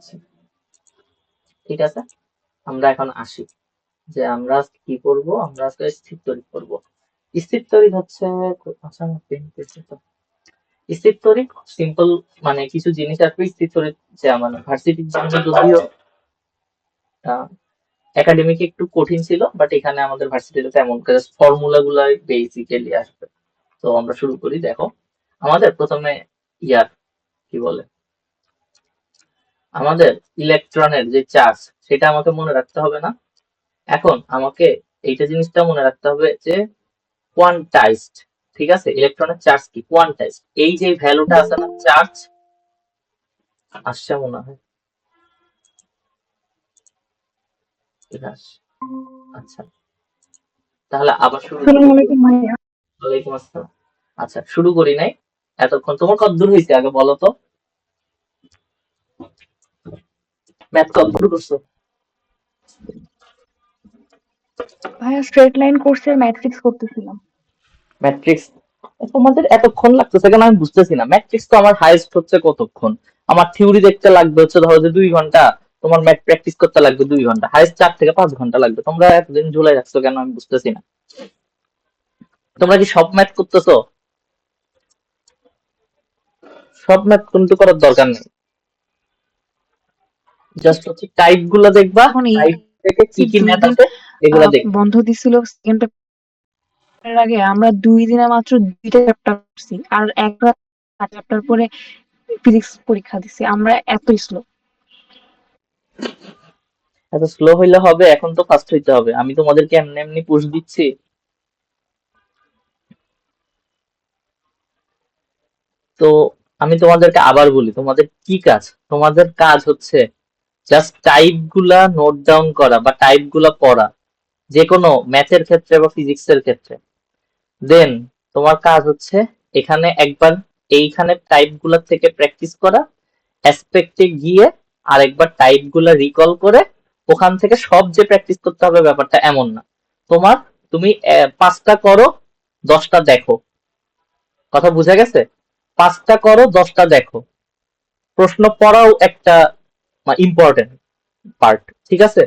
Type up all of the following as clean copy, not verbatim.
হচ্ছে। ঠিক আছে, আমরা এখন আসি যে আমরা কি করব। আমরা আজকে স্থির তড়িৎ করব। স্থির তড়িৎ হচ্ছে, আচ্ছা আমার পেন পেয়েছে তো। স্থির তড়িৎ সিম্পল, মানে কিছু জিনিস আর কি স্থির তড়িৎ, যে আমার ভার্সিটির জন্য যদিও একাডেমিক একটু কঠিন ছিল, বাট এখানে আমাদের ভার্সিটিতে তেমন ফর্মুলা গুলাই বেসিক্যালি আসবে। তো আমরা শুরু করি। দেখো, আমাদের প্রথমে ইয়ার কি বলে, আমাদের ইলেকট্রনের যে চার্জ সেটা আমাকে মনে রাখতে হবে না। এখন আমাকে এইটা জিনিসটা মনে রাখতে হবে যে কোয়ান্টাইজড। ঠিক আছে, ইলেকট্রনের চার্জ কি? কোয়ান্টাইজড। এই যে ভ্যালুটা আছে না, চার্জ আসছে মনে হয়। ঠিক আছে, আচ্ছা তাহলে আবার শুরু করি। আসসালামু আলাইকুম ভাইয়া। ওয়ালাইকুম আসসালাম। আচ্ছা শুরু করি নাই এতক্ষণ। তোমার কত দূর হয়েছে আগে বলো তো? ম্যাথ কত দূর করছো? ভাইয়া স্ট্রেট লাইন কোর্সের ম্যাট্রিক্স করতেছিলাম। ম্যাট্রিক্স? তোমাদের এতক্ষণ লাগতেছে কেন আমি বুঝতেছি না। ম্যাট্রিক্স তো আমার হাইয়েস্ট হচ্ছে কতক্ষণ? আমার থিওরি দেখতে লাগবে হচ্ছে ধরো যে 2 ঘন্টা, তোমার ম্যাথ প্র্যাকটিস করতে লাগবে 2 ঘন্টা, হাইয়েস্ট 4 থেকে 5 ঘন্টা লাগবে। তোমরা এতদিন ঝুলাই রাখছো কেন আমি বুঝতেছি না। তোমরা কি সব ম্যাথ করতেছো? সব ম্যাথ কিন্তু করার দরকার নেই, জাস্ট হচ্ছে টাইপ গুলা দেখবা, এখন এই টাইপ থেকে কি কি দুই ম্যাথ দিন আছে এগুলা দেখবা। বন্ধ দিছিল সেকেন্ড পেপারের আগে, আমরা 2 দিনে মাত্র 2টা চ্যাপ্টার করছি, আর একটা চ্যাপ্টার পরে ফিজিক্স পরীক্ষা দিছি। আমরা এত স্লো। এত স্লো হইলে হবে? এখন তো ফাস্ট হইতে হবে। আমি তোমাদেরকে এমনি এমনি পুশ দিচ্ছি? তো আমি তোমাদেরকে আবার বলি, তোমাদের কি কাজ? তোমাদের কাজ হচ্ছে জাস্ট টাইপ গুলা নোট ডাউন করা বা টাইপ গুলা পড়া, যে কোনো ম্যাথের ক্ষেত্রে বা ফিজিক্স এর ক্ষেত্রে। দেন তোমার কাজ হচ্ছে এখানে একবার এইখানে টাইপ গুলা থেকে প্র্যাকটিস করা, অ্যাসপেক্টে গিয়ে আরেকবার টাইপ গুলা রিকল করে ওখান থেকে সব যে প্র্যাকটিস করতে হবে ব্যাপারটা এমন না। তোমার, তুমি 5টা করো, 10টা দেখো। কথা বুঝা গেছে? 5টা করো, 10টা দেখো। প্রশ্ন পড়াও একটা ইম্পর্টেন্ট পার্ট। ঠিক আছে?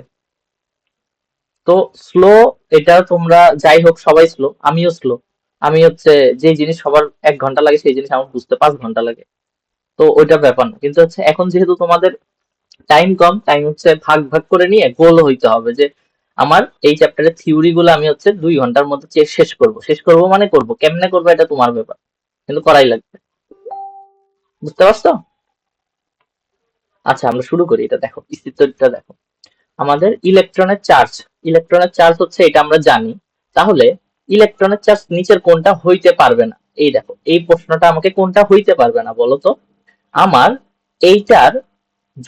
তো স্লো, এটা তোমরা যাই হোক সবাই স্লো, আমিও স্লো। আমি হচ্ছে যে জিনিস সবার 1 ঘন্টা লাগে সেই জিনিস আমার বুঝতে 5 ঘন্টা লাগে। তো ওইটা ব্যাপার না, কিন্তু হচ্ছে এখন যেহেতু তোমাদের টাইম কম, টাইম হচ্ছে ভাগ ভাগ করে নিয়ে গোল হইতে হবে যে আমার এই চ্যাপ্টারের থিওরি গুলো আমি হচ্ছে 2 ঘন্টার মধ্যে শেষ করব। শেষ করব মানে করব, কেমনে করবো এটা তোমার ব্যাপার, কিন্তু করাই লাগবে। বুঝতে পারছো? আচ্ছা আমরা শুরু করি। এটা দেখো, স্থিতিটা দেখো। আমাদের ইলেকট্রনের চার্জ, ইলেকট্রনের চার্জ হচ্ছে এটা আমরা জানি। তাহলে ইলেকট্রনের চার্জ নিচের কোনটা হইতে পারবে না? এই দেখো, এই প্রশ্নটা আমাকে কোনটা হইতে পারবে না বলো তো। আমার এইটার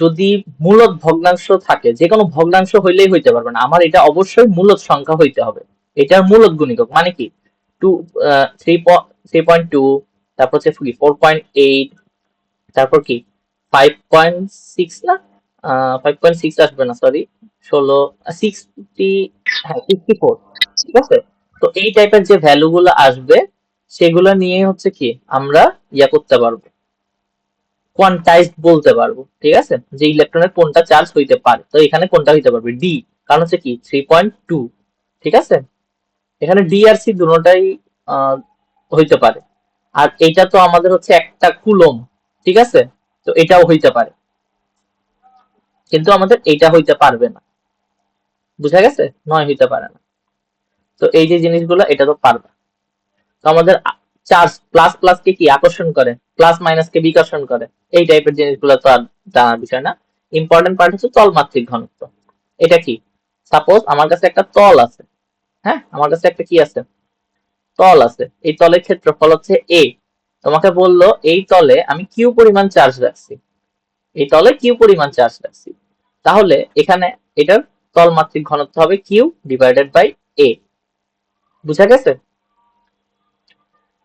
যদি মূলদ ভগ্নাংশ থাকে, যে কোনো ভগ্নাংশ হইলেই হইতে পারবে না। আমার এটা অবশ্যই মূলদ সংখ্যা হইতে হবে। এটার মূলদ গুণিতক মানে কি? টু, 3.2, তারপর হচ্ছে 4.8, তারপর কি 5.6 না, 5.6 আসবে না, সরি, 60, হ্যাঁ 64। ঠিক আছে, তো এই টাইপের যে ভ্যালু গুলো আসবে সেগুলো নিয়ে হচ্ছে কি আমরা ইয়া করতে পারবো, কোয়ান্টাইজড বলতে পারবো। ঠিক আছে, যে ইলেকট্রনের কোনটা চার্জ হইতে পারে। তো এখানে কোনটা হইতে পারবে? ডি। কারণ হচ্ছে কি 3.2। ঠিক আছে, এখানে ডি আর সি দুটোটাই হইতে পারে। আর এইটা তো আমাদের হচ্ছে একটা কুলম। ঠিক আছে, তো এটাও হইতে পারে, কিন্তু আমাদের এইটা হইতে পারবে না। বুঝা গেছে? নয় হইতে পারে না। তো এই যে জিনিসগুলো এটা তো পারবে। তো আমাদের চার্জ প্লাস প্লাস কে কি আকর্ষণ করে, প্লাস মাইনাস কে বিকর্ষণ করে। এই টাইপের জিনিসগুলো তো আর জানার বিষয় না। ইম্পর্টেন্ট পার্ট হচ্ছে তলমাত্রিক ঘনত্ব। এটা কি? সাপোজ আমার কাছে একটা তল আছে। হ্যাঁ, আমার কাছে একটা কি আছে? তল আছে। এই তলের ক্ষেত্রফল হচ্ছে এ। তোমাকে বললো এই তলে আমি কিউ পরিমাণ চার্জ রাখছি, এই তলে কিউ পরিমাণ চার্জ রাখছি। তাহলে এখানে এটার তলমাত্রিক ঘনত্ব হবে কিউ ডিভাইডেড বাই এ। বুঝা গেছে?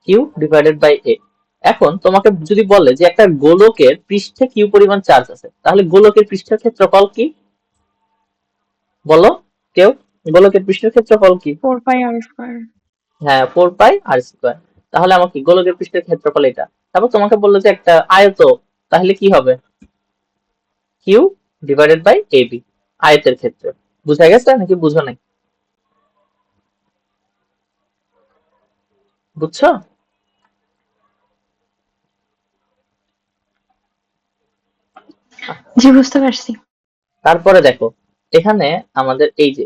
কিউ ডিভাইডেড বাই এ। এখন তোমাকে যদি বলে যে একটা গোলকের পৃষ্ঠে কিউ পরিমাণ চার্জ আছে, তাহলে গোলকের পৃষ্ঠের ক্ষেত্রফল কি? বলো কেউ, গোলকের পৃষ্ঠের ক্ষেত্রফল কি? 4 পাই আর স্কয়ার। হ্যাঁ, 4 পাই আর স্কোয়ার। তাহলে আমাকে গোলকের পৃষ্ঠের ক্ষেত্রফল এটা। তারপর তোমাকে বললো যে একটা আয়ত, তাহলে কি হবে? কিউ ডিভাইডেড বাই এবি আয়তের ক্ষেত্রে। বুঝা গেছে নাকি বুঝো নাই? বুঝছো? জি, বুঝতে পারছি। তারপরে দেখো এখানে আমাদের এই যে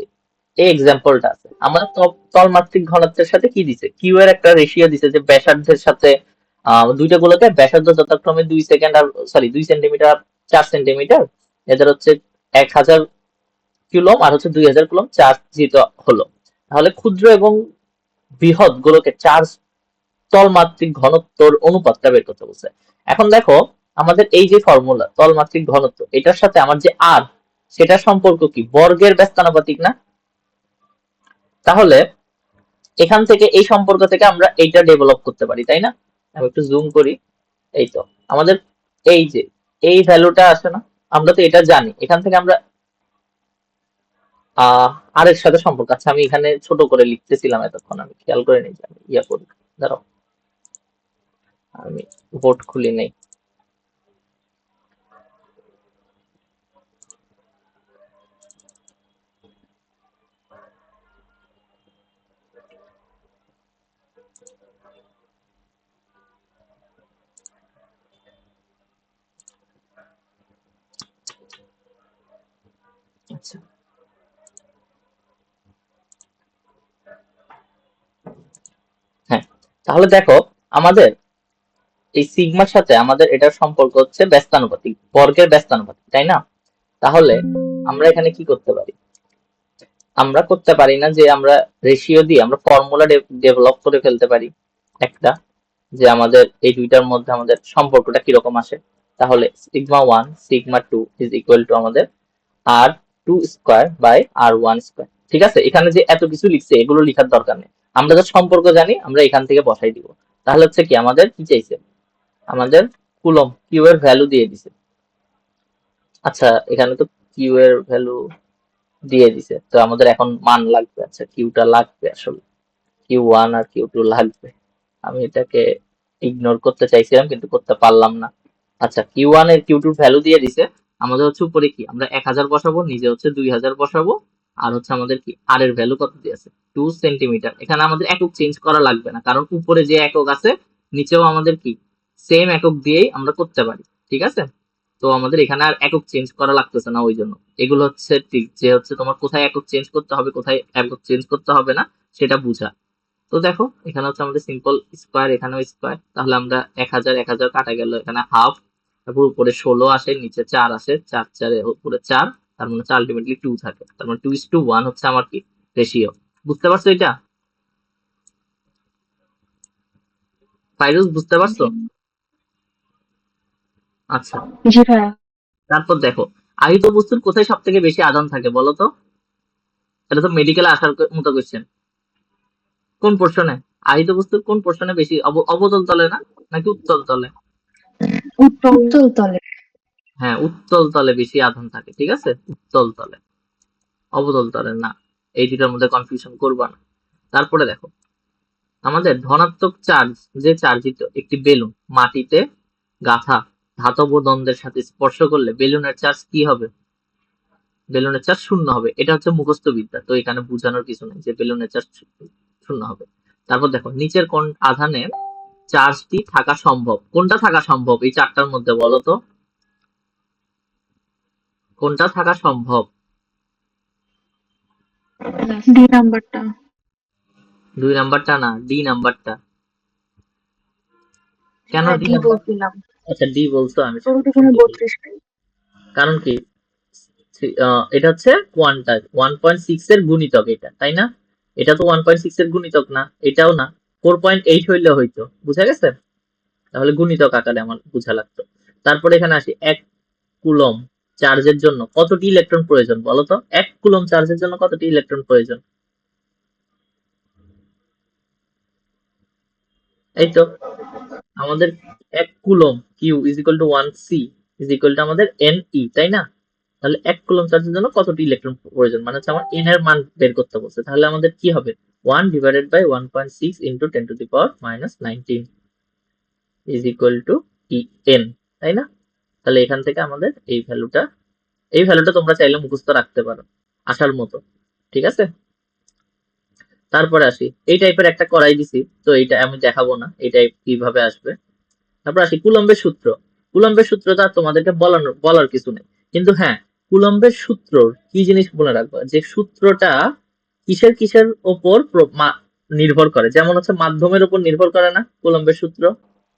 এই এক্সাম্পলটা আছে, আমাদের তলমাত্রিক ঘনত্বের সাথে কি দিছে, কিউ এর একটা রেশিও দিছে যে ব্যাসার্ধের সাথে দুইটা গোলকের ব্যাসার্ধ যথাক্রমে 2 সেকেন্ড আর 2 সেন্টিমিটার আর 4 সেন্টিমিটার, এদের হচ্ছে 1000 কুলম্ব আর হচ্ছে 2000 কুলম্ব চার্জ যেটা হলো, তাহলে ক্ষুদ্র এবং বৃহৎ গোলকের চার্জ তলমাত্রিক ঘনত্বর অনুপাতটা বের করতে বলছে। এখন দেখো আমাদের এই যে ফর্মুলা তলমাত্রিক ঘনত্ব, এটার সাথে আমার যে আর, সেটার সম্পর্ক কি বর্গের ব্যস্তানুপাতিক না? তাহলে এখান থেকে এই সম্পর্ক থেকে আমরা এইটা ডেভেলপ করতে পারি, তাই না? আমি একটু জুম করি। এই তো আমাদের এই যে এই ভ্যালুটা আছে না, আমরা তো এটা জানি, এখান থেকে আমরা আর এর সাথে সম্পর্ক। আচ্ছা আমি এখানে ছোট করে লিখতেছিলাম এতক্ষণ, আমি খেয়াল করে নিই, আমি ইয়া করি, দাঁড়াও আমি বোর্ড খুলি নেই। আচ্ছা হ্যাঁ, তাহলে দেখো আমাদের এই সিগমার সাথে আমাদের এটার সম্পর্ক হচ্ছে ব্যস্তানুপাতিক, বর্গের ব্যস্তানুপাতিক, তাই না? তাহলে আমরা এখানে কি করতে পারি, আমরা করতে পারি না যে আমরা রেশিও দিয়ে আমরা ফর্মুলা ডেভেলপ করে ফেলতে পারি একটা, যে আমাদের এই দুইটার মধ্যে আমাদের সম্পর্কটা কিরকম আসে। তাহলে sigma one sigma two is equal to আমাদের R two square by R one square. ঠিক আছে, এখানে যে এত কিছু লিখছে এগুলো লিখার দরকার নেই, আমরা যা সম্পর্ক জানি আমরা এখান থেকে বসাই দিব। তাহলে হচ্ছে কি আমাদের কি চাইছে, আমাদের কুলম কিউ এর ভ্যালু দিয়ে দিছে। আচ্ছা এখানে তো কিউ এর ভ্যালু দিয়ে দিছে, তো আমাদের এখন মান লাগবে। আচ্ছা কিউটা লাগবে আসলে, কিউ ওয়ান আর কিউ টু লাগবে। আমি এটাকে ইগনোর করতে চাইছিলাম কিন্তু করতে পারলাম না। আচ্ছা কিউ ওয়ান এর কিউ টুর ভ্যালু দিয়ে দিছে, আমাদের হচ্ছে উপরে কি আমরা 1000 বসাবো, নিচে হচ্ছে 2000 বসাবো, আর হচ্ছে আমাদের কি আর এর ভ্যালু কত দিয়েছে 2 সেন্টিমিটার। এখানে আমাদের একক চেঞ্জ করা লাগবে না, কারণ উপরে যে একক আছে নিচেও আমাদের কি সেম একক দিয়েই আমরা করতে পারি। ঠিক আছে, তো আমাদের এখানে আর একক চেঞ্জ করা লাগতেছে না, ওই জন্য এগুলো হচ্ছে ঠিক যে হচ্ছে তোমার কোথায় একক চেঞ্জ করতে হবে কোথায় একক চেঞ্জ করতে হবে না সেটা বুঝা। তো দেখো এখানে হচ্ছে আমাদের সিম্পল স্কোয়ার, এখানেও স্কোয়ার, তাহলে আমরা 1000 কাটা গেল, এখানে হাফ, তারপর উপরে 16 আসে, নিচে 4 আসে, 4 উপরে 4, তার মানে হচ্ছে আলটিমেটলি 2 থাকে, তার মানে 2:1 হচ্ছে আমার কি রেশিও। বুঝতে পারছো এটা? ফাইরুজ বুঝতে পারছো? জি। আচ্ছা জি ভাইয়া। তারপর দেখো আহিত বস্তুর কোথায় সব থেকে বেশি আধান থাকে বলো তো? এটা তো মেডিকেলে আসার মতো কোশ্চেন। কোন পোর্শনে আহিত বস্তুর কোন পোর্শনে বেশি, অবতল তলে না নাকি উত্তল তলে? উত্তল তলে। হ্যাঁ উত্তল তলে বেশি আধান থাকে, ঠিক আছে, উত্তল তলে, অবতল তলে না। এই দুটার মধ্যে কনফিউশন করবা না। তারপরে দেখো আমাদের ধনাত্মক চার্জ যে চার্জিত একটি বেলুন মাটিতে গাঁথা ধাতব দ্বন্দ্বের সাথে স্পর্শ করলে বেলুনের চার্জ কি হবে? বেলুনের চার্জ শূন্য হবে। এটা হচ্ছে মুখস্থ বিদ্যা, তো এখানে বোঝানোর কিছু নেই যে বেলুনের চার্জ শূন্য হবে। তারপর দেখো নিচের কোন আধানে চার্জটি থাকা সম্ভব, কোনটা থাকা সম্ভব এই চারটার মধ্যে বলো তো, কোনটা থাকা সম্ভব? ডি নাম্বারটা। 2 নাম্বারটা না, ডি নাম্বারটা। কেন হ্যাঁ, ডি ডি নাম্বার? বলছিলাম। আচ্ছা ডি বলছো, আমি ওটা কোনো শুনতে পেলাম। 32 নাই। কারণ কি এটা হচ্ছে কোয়ান্টা 1.6 এর গুণিতক এটা, তাই না? এটা তো 1.6 এর গুণিতক না, এটাও না, 4.8 হইলে হইতো। বুঝা গেছে? তাহলে গুণিতক আকারে আমার বুঝা লাগতো। তারপরে এখানে আসি, 1 কুলম চার্জের জন্য কতটি ইলেকট্রন প্রয়োজন বলো তো? 1 কুলম চার্জের জন্য কতটি ইলেকট্রন প্রয়োজন? এই তো আমাদের 1 coulomb Q is equal to 1 C is equal to আমাদের এন ই, তাই না? তাহলে 1 কুলম চার্জের জন্য কতটি ইলেকট্রন প্রয়োজন, মানে হচ্ছে আমার এন এর মান বের করতে বলছে। তাহলে আমাদের কি হবে, 1/1.6 into 10⁻⁻19 is equal to E N, তাই না? তাহলে এখান থেকে আমাদের এই ভ্যালুটা এই ভ্যালুটা তোমরা চাইলে মুখস্থ রাখতে পারো আসার মতো, ঠিক আছে। তারপরে আসি, এই টাইপের একটা করাই দিছি, তো এইটা আমি দেখাবো না এই টাইপ কিভাবে আসবে। তারপর আসি কুলম্বের সূত্র। কুলম্বের সূত্রটা তোমাদেরকে বলার কিছু নেই, কিন্তু হ্যাঁ, কুলম্বের সূত্র কি জিনিস মনে রাখবা, যে সূত্রটা কিসের কিসের ওপর নির্ভর করে, যেমন হচ্ছে মাধ্যমের উপর নির্ভর করে না কুলম্বের সূত্র,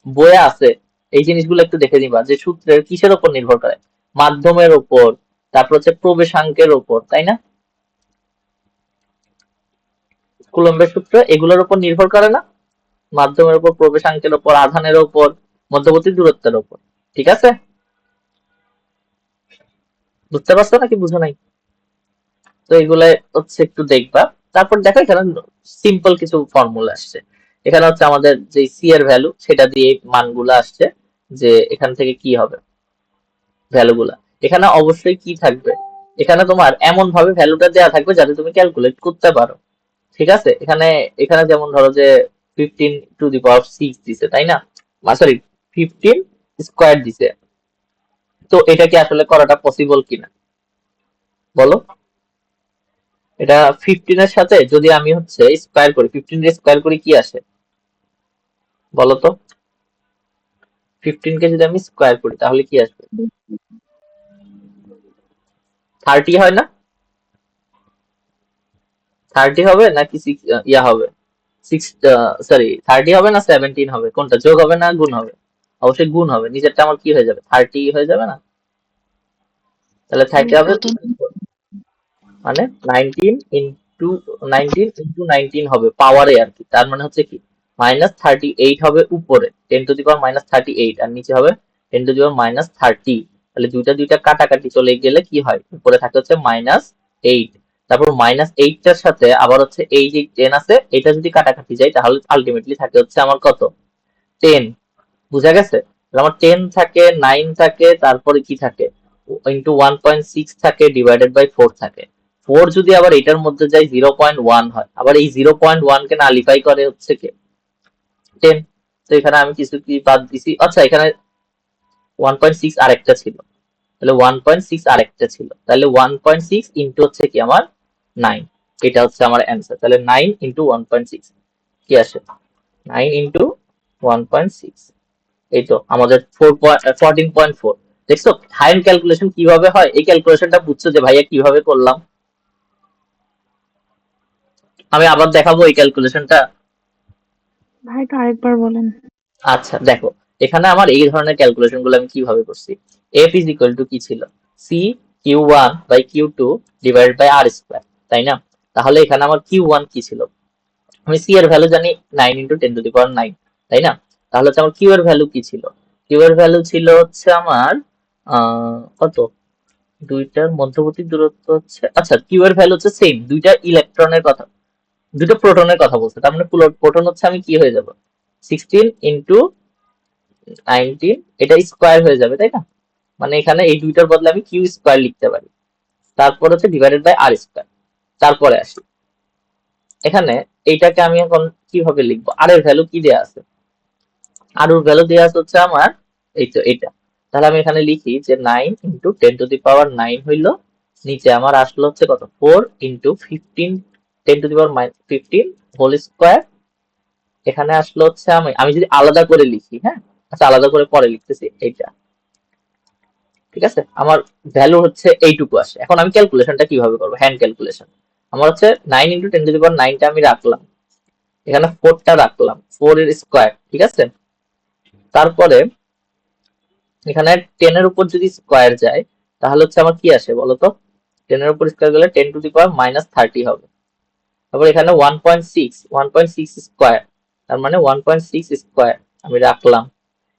বইয়ে আছে। এই জিনিসগুলো একটু দেখে নিবা যে সূত্রের কিসের উপর নির্ভর করে, মাধ্যমের উপর, তারপর হচ্ছে প্রবেশাঙ্কের উপর, তাই না। কুলম্বের সূত্র এগুলোর উপর নির্ভর করে না, মাধ্যমের উপর, প্রবেশাঙ্কের উপর, আধানের উপর, মধ্যবর্তী দূরত্বের উপর, ঠিক আছে। বুঝতে পারছো নাকি বুঝো নাই? তো এগুলো হচ্ছে একটু দেখবা। তারপর দেখো এখানে সিম্পল কিছু ফর্মুলা আসছে। এখানে হচ্ছে আমাদের যে সি এর ভ্যালু সেটা দিয়ে মানগুলো আসছে, যে এখান থেকে কি হবে ভ্যালুগুলা। এখানে অবশ্যই কি থাকবে, এখানে তোমার এমন ভাবে ভ্যালুটা দেওয়া থাকবে যাতে তুমি ক্যালকুলেট করতে পারো, ঠিক আছে। এখানে এখানে যেমন ধরো যে 15 টু দি পাওয়ার 6 দিছে, তাই না, সরি 15 স্কোয়ার দিছে। তো এটা কি আসলে করাটা পসিবল কিনা বলো। এটা 15 এর সাথে যদি আমি হচ্ছে স্কোয়ার করি, 15 এর স্কোয়ার করি কি আসে বলো তো। 15 কে যদি আমি স্কোয়ার করি তাহলে কি আসবে, 30 হয় না, 30 হবে নাকি ইয়া হবে, 6, সরি 30 হবে না 17 হবে, কোনটা যোগ হবে না গুণ হবে, অবশ্যই গুণ হবে, নিচেরটা আমার কি হয়ে যাবে 30 হয়ে যাবে না, তাহলে তাহলে 30 হবে, কত? মানে 19 ইন্টু 19 হবে পাওয়ারে আর কি, তার মানে হচ্ছে কি -38 হবে উপরে, 10⁻⁻38, আর নিচে হবে 10⁻⁻30। তাহলে দুইটা দুইটা কাটাকাটি চলে গেলে কি হয়, উপরে থাকে হচ্ছে -8, তারপর -8টার সাথে আবার হচ্ছে এই যে 10 আছে এটা যদি কাটাকাটি যায় তাহলে আলটিমেটলি থাকে হচ্ছে আমার কত, 10। বুঝা গেছে? তাহলে আমার 10 থাকে, 9 থাকে, তারপরে কি থাকে, ইন্টু 1.6 থাকে, ডিভাইডেড বাই 4 থাকে। 4 যদি আবার এটার মধ্যে যায় 0.1 হয়, আবার এই 0.1 কে নালিফাই করে হচ্ছে কি 10। তো এখানে আমি কিছু কি বাদ দিছি, আচ্ছা এখানে 1.6 আরেকটা ছিল, তাহলে 1.6 আরেকটা ছিল, তাহলে 1.6 ইন্টু হচ্ছে কি আমার 9, এটা হচ্ছে আমার অ্যান্সার। তাহলে 9 ইন্টু 1.6 কি আসে, 9 ইন্টু 1.6, এই তো আমাদের 14.4। দেখছো হাইয়ের ক্যালকুলেশন কিভাবে হয়, এই ক্যালকুলেশনটা বুঝছো যে ভাইয়া কিভাবে করলাম। আমি আবার দেখাবো এই ক্যালকুলেশনটা। ভাই তো আরেকবার বলেন। আচ্ছা দেখো, এখানে আমার এই ধরনের ক্যালকুলেশন গুলো আমি কিভাবে করছি। এফ ইজ ইকুয়াল টু কি ছিল, C Q 1 by Q 2 divided by R square, তাই না। তাহলে এখানে আমার কিউ 1 কি ছিল, আমি সি এর ভ্যালু জানি 9 ইন্টু 10⁻9, তাই না। তাহলে হচ্ছে আমার কিউ এর ভ্যালু কি ছিল, কিউ এর ভ্যালু ছিল হচ্ছে আমার কত, দুইটার মধ্যবর্তী দূরত্ব হচ্ছে, আচ্ছা কিউ এর ভ্যালু হচ্ছে সেম, দুইটা ইলেকট্রনের কথা, দুটো প্রোটনের কথা বলছে, তার মানে প্রোটন হচ্ছে আমি কি হয়ে যাব 16 ইন্টু 19, এটা স্কোয়ার হয়ে যাবে, তাই না। মানে এখানে এই দুইটার বদলে আমি কিউ স্কোয়ার লিখতে পারি, তারপর হচ্ছে ডিভাইডেড বাই আর স্কোয়ার। তারপরে আসি এখানে, এইটাকে আমি এখন কিভাবে লিখবো, আর এর ভ্যালু কি দেয়া আছে, আর ওর ভ্যালু দেয়া আছে হচ্ছে আমার এই তো এটা। তাহলে আমি এখানে লিখি যে 9 ইন্টু 10⁻9 হইলো, নিচে আমার আসলো হচ্ছে কত 4 ইন্টু 15 10⁻15 হোল স্কোয়ার। এখানে আসলো হচ্ছে আমি আমি যদি আলাদা করে লিখি, হ্যাঁ আচ্ছা আলাদা করে পরে লিখতেছি এইটা, ঠিক আছে। আমার ভ্যালু হচ্ছে এইটুকু আসে। এখন আমি ক্যালকুলেশনটা কিভাবে করবো, হ্যান্ড ক্যালকুলেশন। আমার হচ্ছে 9 ইন্টু 10⁻9টা আমি রাখলাম, এখানে 4টা রাখলাম, 4 এর স্কোয়ার, ঠিক আছে। তারপরে এখানে 10 এর উপর যদি স্কোয়ার যায় তাহলে হচ্ছে আমার কি আসে বলতো, 10 এর উপর স্কোয়ার গেলে 10⁻30 হবে। তারপর এখানে 1.6 স্কোয়ার, তার মানে 1.6 স্কোয়ার আমি রাখলাম,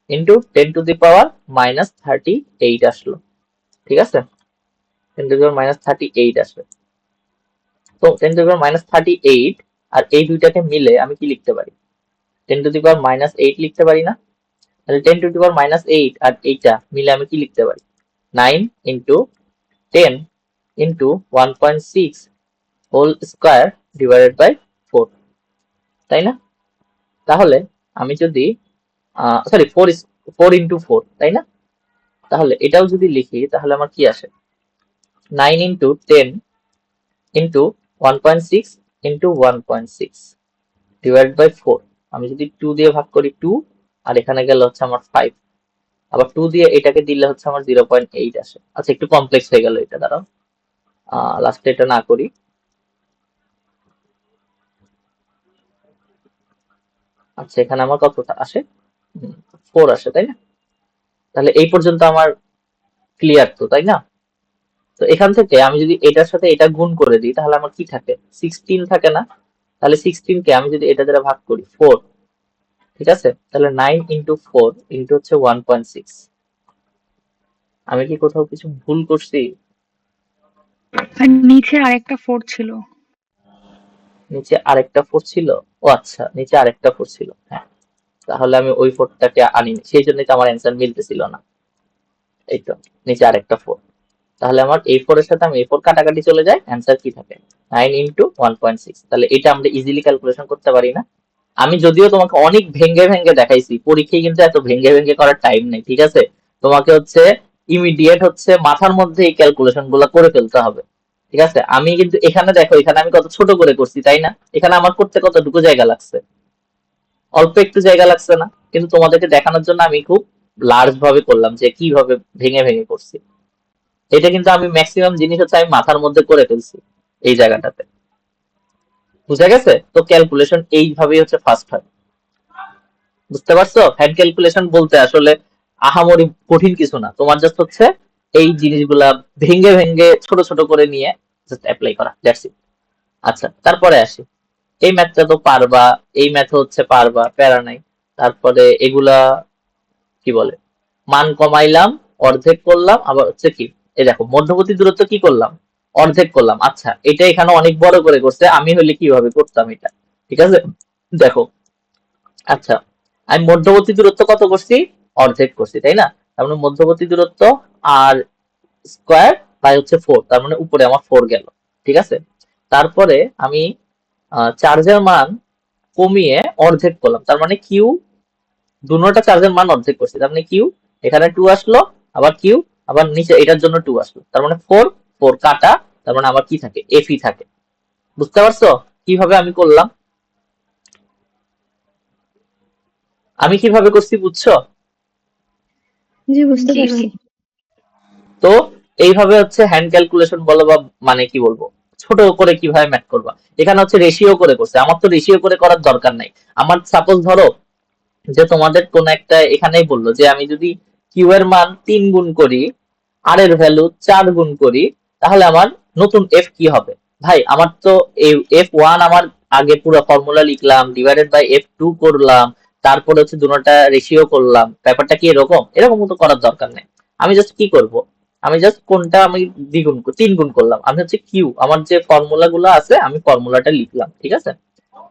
ইন্টু 10⁻38 আসলো, ঠিক আছে। 10⁻38 আসবে। তো 10⁻38 আর এই দুইটাকে মিলে আমি কি লিখতে পারি, 10⁻8 লিখতে পারি না। তাহলে 10⁻8 আর এইটা মিলে আমি কি লিখতে পারি, 9 into 10 into 1.6 whole square divided by 4, তাই না। তাহলে আমি যদি সরি 4 ইন্টু 4, তাই না। তাহলে এটাও যদি লিখি তাহলে আমার কি আসে, 9 into 10 into 1.6 into 1.6 divide by 4। আমি যদি 2 দিয়ে ভাগ করি 2, আর এখানে গেলে হচ্ছে আমার 5, আবার 2 দিয়ে এটাকে দিলে হচ্ছে আমার 0.8 আসে। আচ্ছা, একটু কমপ্লেক্স হয়ে গেল এটা, দাঁড়াও লাস্টে এটা না করি। আচ্ছা, এখানে আমার কতটা আসে? 4 আসে, তাই না? তাহলে এই পর্যন্ত আমার ক্লিয়ার তো, তাই না? তো এখান থেকে আমি যদি এটার সাথে এটা গুণ করে দিই তাহলে আমার কি থাকে? 16 থাকে না? তাহলে 16 কে আমি যদি এটা দ্বারা ভাগ করি 4, ঠিক আছে? তাহলে 9 ইন্টু 4 ইন্টু হচ্ছে 1.6। আমি কি কোথাও কিছু ভুল করছি? আর নিচে আরেকটা 4 ছিল। নিচে আরেকটা 4 ছিল? ও আচ্ছা, নিচে আরেকটা 4 ছিল, হ্যাঁ। তাহলে আমি ওই 4টাকে আনিনি, সেই জন্যই তো আমার অ্যান্সার মিলতেছিল না। এই তো, নিচে আরেকটা 4। তাহলে আমার এই 4 এর সাথে আমি এই 4 কাটাকাটি চলে যায়, অ্যান্সার কি থাকে? 9 ইন্টু 1.6। তাহলে এটা আমরা ইজিলি ক্যালকুলেশন করতে পারি না? আমি যদিও তোমাকে অনেক ভেঙ্গে ভেঙ্গে দেখাইছি, পরীক্ষায় কিন্তু এত ভেঙ্গে ভেঙ্গে করার টাইম নেই, ঠিক আছে? তোমাকে হচ্ছে ইমিডিয়েট হচ্ছে মাথার মধ্যে এই ক্যালকুলেশন গুলো করে ফেলতে হবে, ঠিক আছে? আমি কিন্তু এখানে দেখো, এখানে আমি কত ছোট করে করছি, তাই না? এখানে আমার করতে কতটুকু জায়গা লাগছে? অল্প একটু জায়গা লাগছে না? কিন্তু তোমাদেরকে দেখানোর জন্য আমি খুব লার্জ ভাবে করলাম যে কিভাবে ভেঙে ভেঙে করছি। এটা কিন্তু আমি ম্যাক্সিমাম জিনিস হচ্ছে আমি মাথার মধ্যে করে ফেলছি এই জায়গাটাতে। বুঝা গেছে? তো ক্যালকুলেশন এইভাবেই হচ্ছে ফার্স্ট হয়। বুঝতে পারছো? হ্যান্ড ক্যালকুলেশন বলতে আসলে আহামরি কঠিন কিছু না, তোমার জাস্ট হচ্ছে এই জিনিসগুলা ভেঙ্গে ভেঙ্গে ছোট ছোট করে নিয়ে জাস্ট অ্যাপ্লাই করা, দ্যাটস ইট। আচ্ছা, তারপরে আসি। এই ম্যাথটা তো পারবা, এই ম্যাথ হচ্ছে পারবা, প্যারা নাই। তারপরে এগুলা কি বলে, মান কমাইলাম, অর্ধেক করলাম, আবার হচ্ছে কি, এই দেখো মধ্যবর্তী দূরত্ব কি করলাম? অর্ধেক করলাম। আচ্ছা, এটা এখানে অনেক বড় করে করছে, আমি হলে কিভাবে করতাম এটা? ঠিক আছে, দেখো। আচ্ছা, আমি মধ্যবর্তী দূরত্ব কত করছি? অর্ধেক করছি, তাই না? তার মানে মধ্যবর্তী দূরত্ব আর স্কোয়ার বাই হচ্ছে 4, তার মানে উপরে আমার 4 গেল, ঠিক আছে? তারপরে আমি চার্জের মান কমিয়ে অর্ধেক করলাম, তার মানে কিউ, দুটোটা চার্জের মান অর্ধেক করছি, তার মানে কিউ, এখানে 2 আসলো, আবার কিউ, আবার নিচে এটার জন্য 2 আসলো, তার মানে 4, 4 কাটা, তার মানে আমার কি থাকে? এফই থাকে। বুঝতে পারছো কিভাবে আমি করলাম? আমি কিভাবে করছি, বুঝছো? জি, বুঝতে পারছি। তো এইভাবে হচ্ছে হ্যান্ড ক্যালকুলেশন বলো বা মানে কি বলবো, ছোট করে কিভাবে ম্যাথ করবা। এখানে হচ্ছে রেশিও করে করছে, আমার তো রেশিও করে করার দরকার নাই। আমার সাপোজ ধরো যে তোমাদের কোন একটা এখানেই বললো যে আমি যদি কিউ এর মান 3 গুণ করি, আর এর ভ্যালু 4 গুণ করি, তাহলে আমার নতুন এফ কি হবে? ভাই আমার তো F1 আমার আগে পুরো ফর্মুলা লিখলাম, ডিভাইডেড বাই F2 করলাম, তারপরে হচ্ছে দুটোটা রেশিও করলাম। ব্যাপারটা কি এরকম? এরকম তো করার দরকার নেই। আমি জাস্ট কি করব, আমি জাস্ট কোনটা আমি 3 গুণ করলাম, আমি হচ্ছে কিউ, আমার যে ফর্মুলা গুলো আছে আমি ফর্মুলাটা লিখলাম, ঠিক আছে?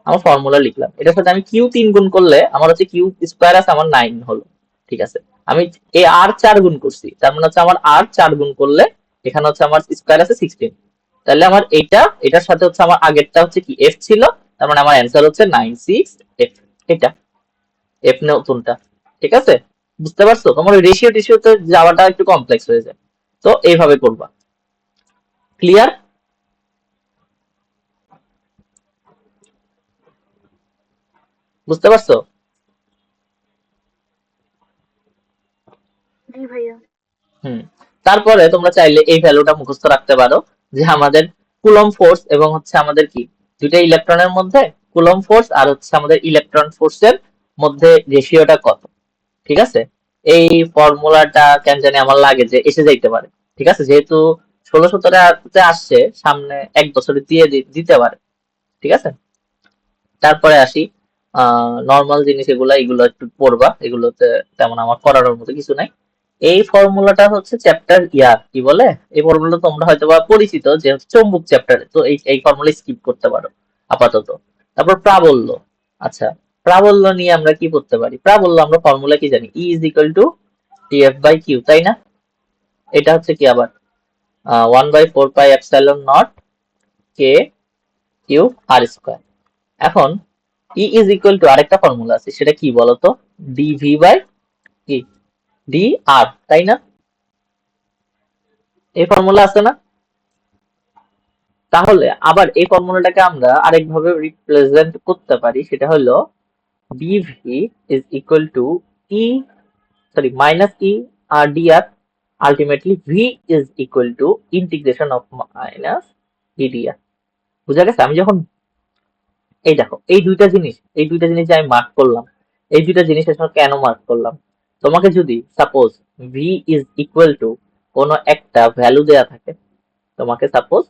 আমার ফর্মুলা লিখলাম, এটার সাথে আমি কিউ 3 গুণ করলে আমার হচ্ছে কিউ স্কোয়ার আছে আমার 9 হলো, ঠিক আছে? আমি এ আর 4 গুণ করছি, তার মানে হচ্ছে আমার আর 4 গুণ করলে এখানে হচ্ছে আমার স্কোয়ার আছে 16। তাহলে আমার এইটা, এটার সাথে হচ্ছে আমার আগেরটা হচ্ছে কি এফ ছিল, তার মানে আমার অ্যান্সার হচ্ছে 96 এফ। এটা এফ নতুনটা, ঠিক আছে? বুঝতে পারছো? তোমার রেশিও টেশিওতে যাওয়াটা একটু কমপ্লেক্স হয়ে যায়। তো এইভাবে করবা। ক্লিয়ার? বুঝতে পারছো? জি ভাইয়া। হুম। তারপরে তোমরা চাইলে এই ভ্যালুটা মুখস্থ রাখতে পারো যে আমাদের কুলম ফোর্স এবং হচ্ছে আমাদের কি, দুইটা ইলেকট্রনের মধ্যে কুলম ফোর্স আর হচ্ছে আমাদের ইলেকট্রন ফোর্সের মধ্যে রেশিওটা কত, ঠিক আছে? এই ফর্মুলাটা কেন জানি আমার লাগে যে এসে যাইতে পারে, ঠিক আছে? যেহেতু 16-17 আসছে, সামনে 1 বছরে দিয়ে দিতে পারে, ঠিক আছে? তারপরে আসি নর্মাল জিনিস, এগুলো এগুলো একটু পড়বা, এগুলোতে তেমন আমার করানোর মতো কিছু নাই। এই ফর্মুলাটা হচ্ছে চ্যাপ্টার কি বলে, এই ফর্মুলা তোমরা হয়তো বা পরিচিত যে হচ্ছে চৌম্বক চ্যাপ্টারে, তো এই ফর্মুলা স্কিপ করতে পারো আপাতত। তারপর প্রাবল্য। আচ্ছা, প্রাবল্য নিয়ে আমরা কি করতে পারি? প্রাবল্য আমরা ফর্মুলা কি জানি? E is equal to TF by Q, তাই না? এটা হচ্ছে কি আবার 1/4 পাই এপসাইলন নট কে কিউ আর স্কোয়ার। এখন ই ইজ ইকুয়াল টু আরেকটা ফর্মুলা আছে, সেটা কি বলতো? ডিভি বাই কি, ডি আর, তাই না? এই ফর্মুলা আছে না? তাহলে আবার এই ফর্মুলাটাকে আমরা আরেকভাবে রিপ্রেজেন্ট করতে পারি, সেটা হলো BV is equal to E sorry minus E R DR, ultimately V is equal to integration of minus EDR. বুঝা গেছে? আমি যখন এই দেখো এই দুইটা জিনিস যে আমি মার্ক করলাম, এই দুইটা জিনিস আসলে কেন মার্ক করলাম, তোমাকে যদি suppose V is equal two কোনো একটা ভ্যালু দেয়া থাকে, তোমাকে সাপোজ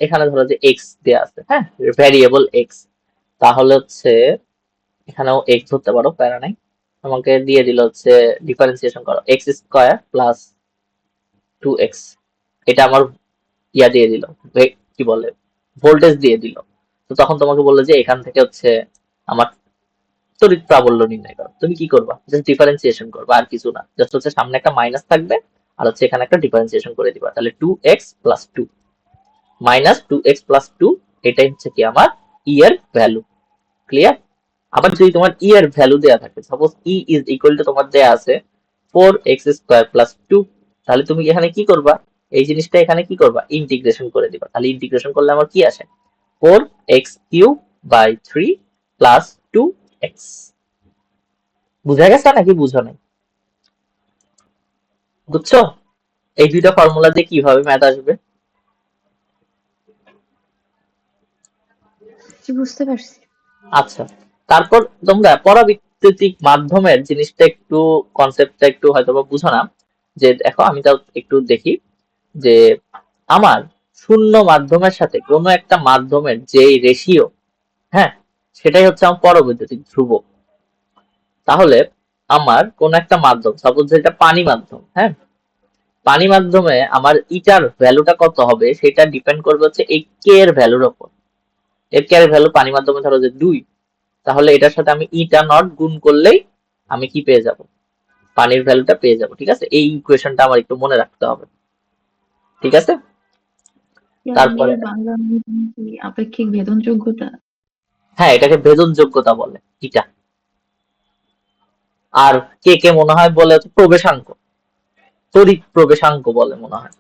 এখানে ধরো যে এক্স দেয়া আছে, হ্যাঁ, ভ্যারিয়েবল এক্স, তাহলে হচ্ছে এখানেও এক্স ধরতে পারো, প্যারা নাই, তোমাকে দিয়ে দিল হচ্ছে ডিফারেন্সিয়েশন করো এক্স স্কোয়ার প্লাস 2x, এটা আমার ইয়া দিয়ে দিল, কি বলে, ভোল্টেজ দিয়ে দিল। তো তখন তোমাকে বললো যে এখান থেকে হচ্ছে আমার তড়িৎ প্রাবল্য নির্ণয় করো। তুমি কি করবা? জাস্ট ডিফারেন্সিয়েশন করবা, আর কিছু না, জাস্ট হচ্ছে সামনে একটা মাইনাস থাকবে আর হচ্ছে এখানে একটা ডিফারেন্সিয়েশন করে দিবা, তাহলে 2x plus 2 minus 2x plus 2, এটাই হচ্ছে কি আমার ই এর ভ্যালু। ক্লিয়ার? আবার যদি তোমার ই এর ভ্যালু দেয়া থাকে, suppose E is equal two তোমার দেয়া আছে 4x স্কয়ার প্লাস 2, তাহলে তুমি এখানে কি করবা? এই জিনিসটা এখানে কি করবা? ইন্টিগ্রেশন করে দিবা। তাহলে ইন্টিগ্রেশন করলে আমার কি আসে? 4x cube by 3 plus 2x। বুঝা গেছে নাকি বুঝো নাই? বুঝছো এই দুইটা ফর্মুলা দিয়ে কিভাবে ম্যাথ আসবে? বুঝতে পারছি। আচ্ছা, তারপর তোমরা পরাবৈদ্যুতিক মাধ্যমের জিনিসটা একটু, কনসেপ্টটা একটু হয়তো বা বুঝো না, যে দেখো আমি তাও একটু দেখি যে আমার শূন্য মাধ্যমের সাথে কোনো একটা মাধ্যমের যে রেশিও, হ্যাঁ, সেটাই হচ্ছে আমার পরবৈদ্যুতিক ধ্রুবক। তাহলে আমার কোন একটা মাধ্যম, সাপোজ যেটা পানি মাধ্যম, হ্যাঁ, পানি মাধ্যমে আমার ইটার ভ্যালুটা কত হবে সেটা ডিপেন্ড করবে হচ্ছে এই কে এর ভ্যালুর উপর। এর কে এর ভ্যালু পানি মাধ্যমে ধরো যে 2, তাহলে এটার সাথে আমি ইটা নট গুণ করলেই আমি কি পেয়ে যাব? পানির ভ্যালুটা পেয়ে যাব। ঠিক আছে? এই ইকুয়েশনটা আমার একটু মনে রাখতে হবে। ঠিক আছে? তারপরে বাংলা আপেক্ষিক ভেদন যোগ্যতা। হ্যাঁ, এটাকে ভেদন যোগ্যতা বলে ইটা। আর কে কে মনে হয় বলে হচ্ছে প্রবেশাঙ্ক, তড়িৎ প্রবেশাঙ্ক বলে মনে হয়।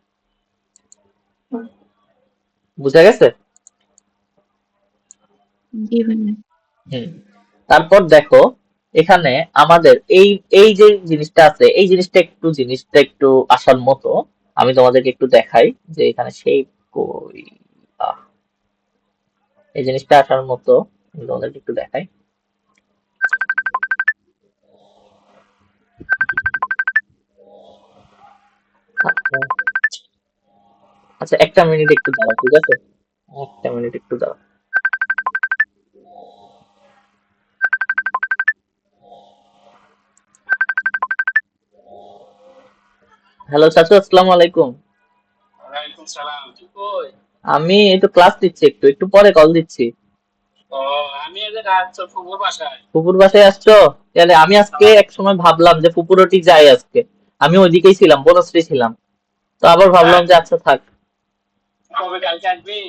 বুঝা গেছে? জি ভাইয়া। হুম। তারপর দেখো এখানে আমাদের এই এই যে জিনিসটা আছে, এই জিনিসটা একটু আসার মতো, আমি তোমাদেরকে একটু দেখাই যে এখানে সেই কই, আহ, এই জিনিসটা আসার মতো আমি তোমাদেরকে একটু দেখাই। আচ্ছা আচ্ছা, একটা মিনিট একটু দাঁড়াও, ঠিক আছে? একটা মিনিট একটু দাঁড়াও। হ্যালো চাচু, আসসালামু আলাইকুম। ওয়ালাইকুম সালাম। তুই কই? আমি একটু ক্লাস নিচ্ছি, একটু একটু পরে কল দিচ্ছি। ও, আমি এই যে রাত ফুপুর বাসায়। ফুপুর বাসায় আসছো? তাহলে আমি আজকে এক সময় ভাবলাম যে ফুপুরটি যাই আজকে, আমি ওইদিকেই ছিলাম, বনশ্রী ছিলাম, তো আবার ভাবলাম হ্যাঁ, যে আচ্ছা থাক। কবে কালকে আসবি?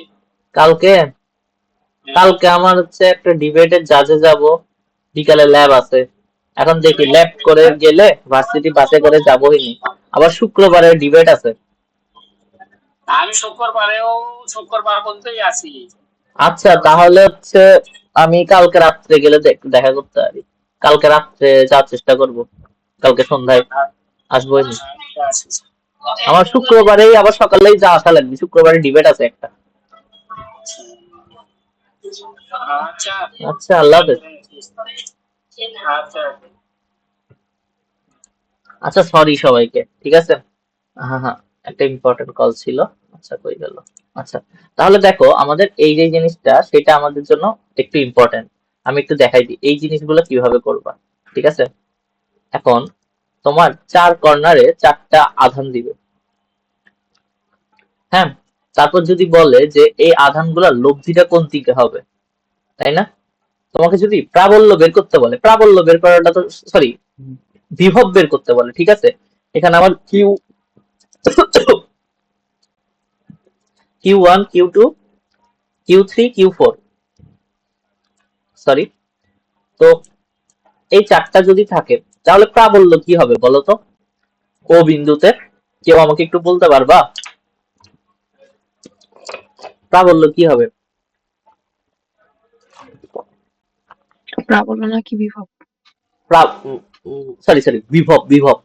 কালকে হ্যাঁ, কালকে আমার হচ্ছে একটা ডিবেটের জাজে যাব, বিকালে ল্যাব আছে। এখন দেখি ল্যাব করে গেলে ভার্সিটি বাসে করে যাবোই নি, আবার শুক্রবারে ডিবেট আছে। আমি শুক্রবার পর্যন্তই আছি। আচ্ছা, তাহলে হচ্ছে আমি কালকে রাত্রে গেলে দেখা করতে পারি, কালকে রাত্রে যাওয়ার চেষ্টা করব, কালকে সন্ধ্যায় আসবোই নি। আচ্ছা, আসিস। আমার শুক্রবারেই আবার সকালেই যা আসা লাগবে, শুক্রবারে ডিবেট আছে একটা। আচ্ছা, আচ্ছা, আল্লাহ হাফেজ। আচ্ছা। আচ্ছা, সরি সবাইকে, ঠিক আছে? হ্যাঁ হ্যাঁ, একটা ইম্পর্টেন্ট কল ছিল। আচ্ছা, কই গেল? আচ্ছা, তাহলে দেখো আমাদের এই যে জিনিসটা সেটা আমাদের জন্য একটু ইম্পর্টেন্ট। আমি একটু দেখাই দিই এই জিনিসগুলো কিভাবে করবা। ঠিক আছে? এখন তোমার চার কর্নারে চারটা আধান দিবে, হ্যাঁ, তারপর যদি বলে যে এই আধানগুলোর লব্ধিটা কোন দিকে হবে, তাই না? তোমাকে যদি প্রাবল্য বের করতে বলে, প্রাবল্য বের করাটা তো, সরি, বিভব বের করতে বলে, ঠিক আছে? এখানে আমার Q 1 Q 2 Q 3 Q 4, sorry, তো এই চারটা যদি থাকে তাহলে প্রাবল্য কি হবে বলো তো ও বিন্দুতে? কেউ আমাকে একটু বলতে পারবা? প্রাবল্য কি হবে? প্রাবল্য নাকি বিভব? সরি সরি, বিভব বিভব।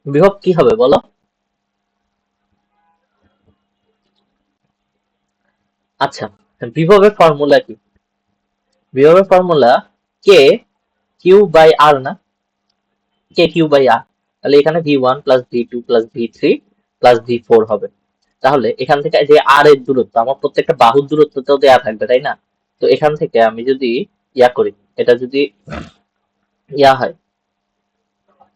বিভব কি হবে বলো? আচ্ছা, বিভবের ফর্মুলা কি? বিভবের ফর্মুলা কে কিউ বাই আর না? কে কিউ বাই আর। তাহলে এখানে v1 plus v2 plus v3 plus v4 হবে। তাহলে এখান থেকে যে আর এর দূরত্ব, আমার প্রত্যেকটা বাহুর দূরত্ব তো দেয়া থাকবে, তাই না? তো এখান থেকে আমি যদি ইয়া করি, এটা যদি ইয়া হয়,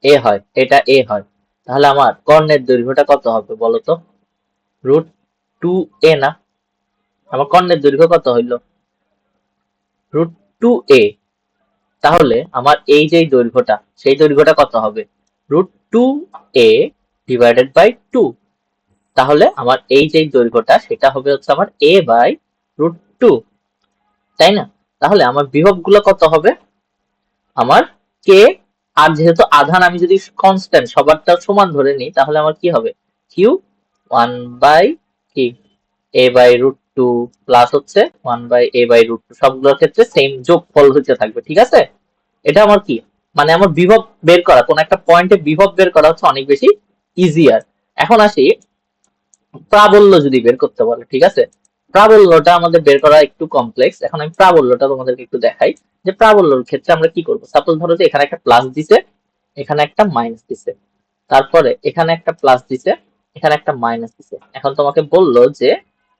এ হয়, এটা এ হয়, তাহলে আমার কর্ণের দৈর্ঘ্যটা কত হবে বলো তো? √2a না? আমার কর্ণের দৈর্ঘ্য কত হইল? √2a। তাহলে আমার এই যে দৈর্ঘ্যটা, সেই দৈর্ঘ্যটা কত হবে? √2a divided by 2। তাহলে আমার এই যে দৈর্ঘ্যটা, সেটা হবে হচ্ছে আমার a বাই √2, তাই না? তাহলে আমার বিভবগুলো কত হবে? আমার কে, আর যেহেতু আধান আমি যদি কনস্ট্যান্ট সবারটা সমান ধরে নিই, তাহলে আমার কি হবে? কিউ 1 বাই কি a বাই √2 প্লাস হচ্ছে 1 বাই a বাই √2, সবগুলোর ক্ষেত্রে সেম যোগফল হতে থাকবে, ঠিক আছে? এটা আমার কি, মানে আমার বিভব বের করা, কোন একটা পয়েন্টে বিভব বের করা হচ্ছে অনেক বেশি ইজিয়ার। এখন আসি প্রাবল্য যদি বের করতে বলে, ঠিক আছে? প্রাবল্যটা আমাদের বের করা একটু কমপ্লেক্স। এখন আমি প্রাবল্যটা তোমাদেরকে একটু দেখাই যে প্রাবল্যর ক্ষেত্রে আমরা কি করব। সাপোজ ধরো যে এখানে একটা প্লাস দিছে, এখানে একটা মাইনাস দিছে, তারপরে এখানে একটা প্লাস দিছে, এখানে একটা মাইনাস দিছে। এখন তোমাকে বললো যে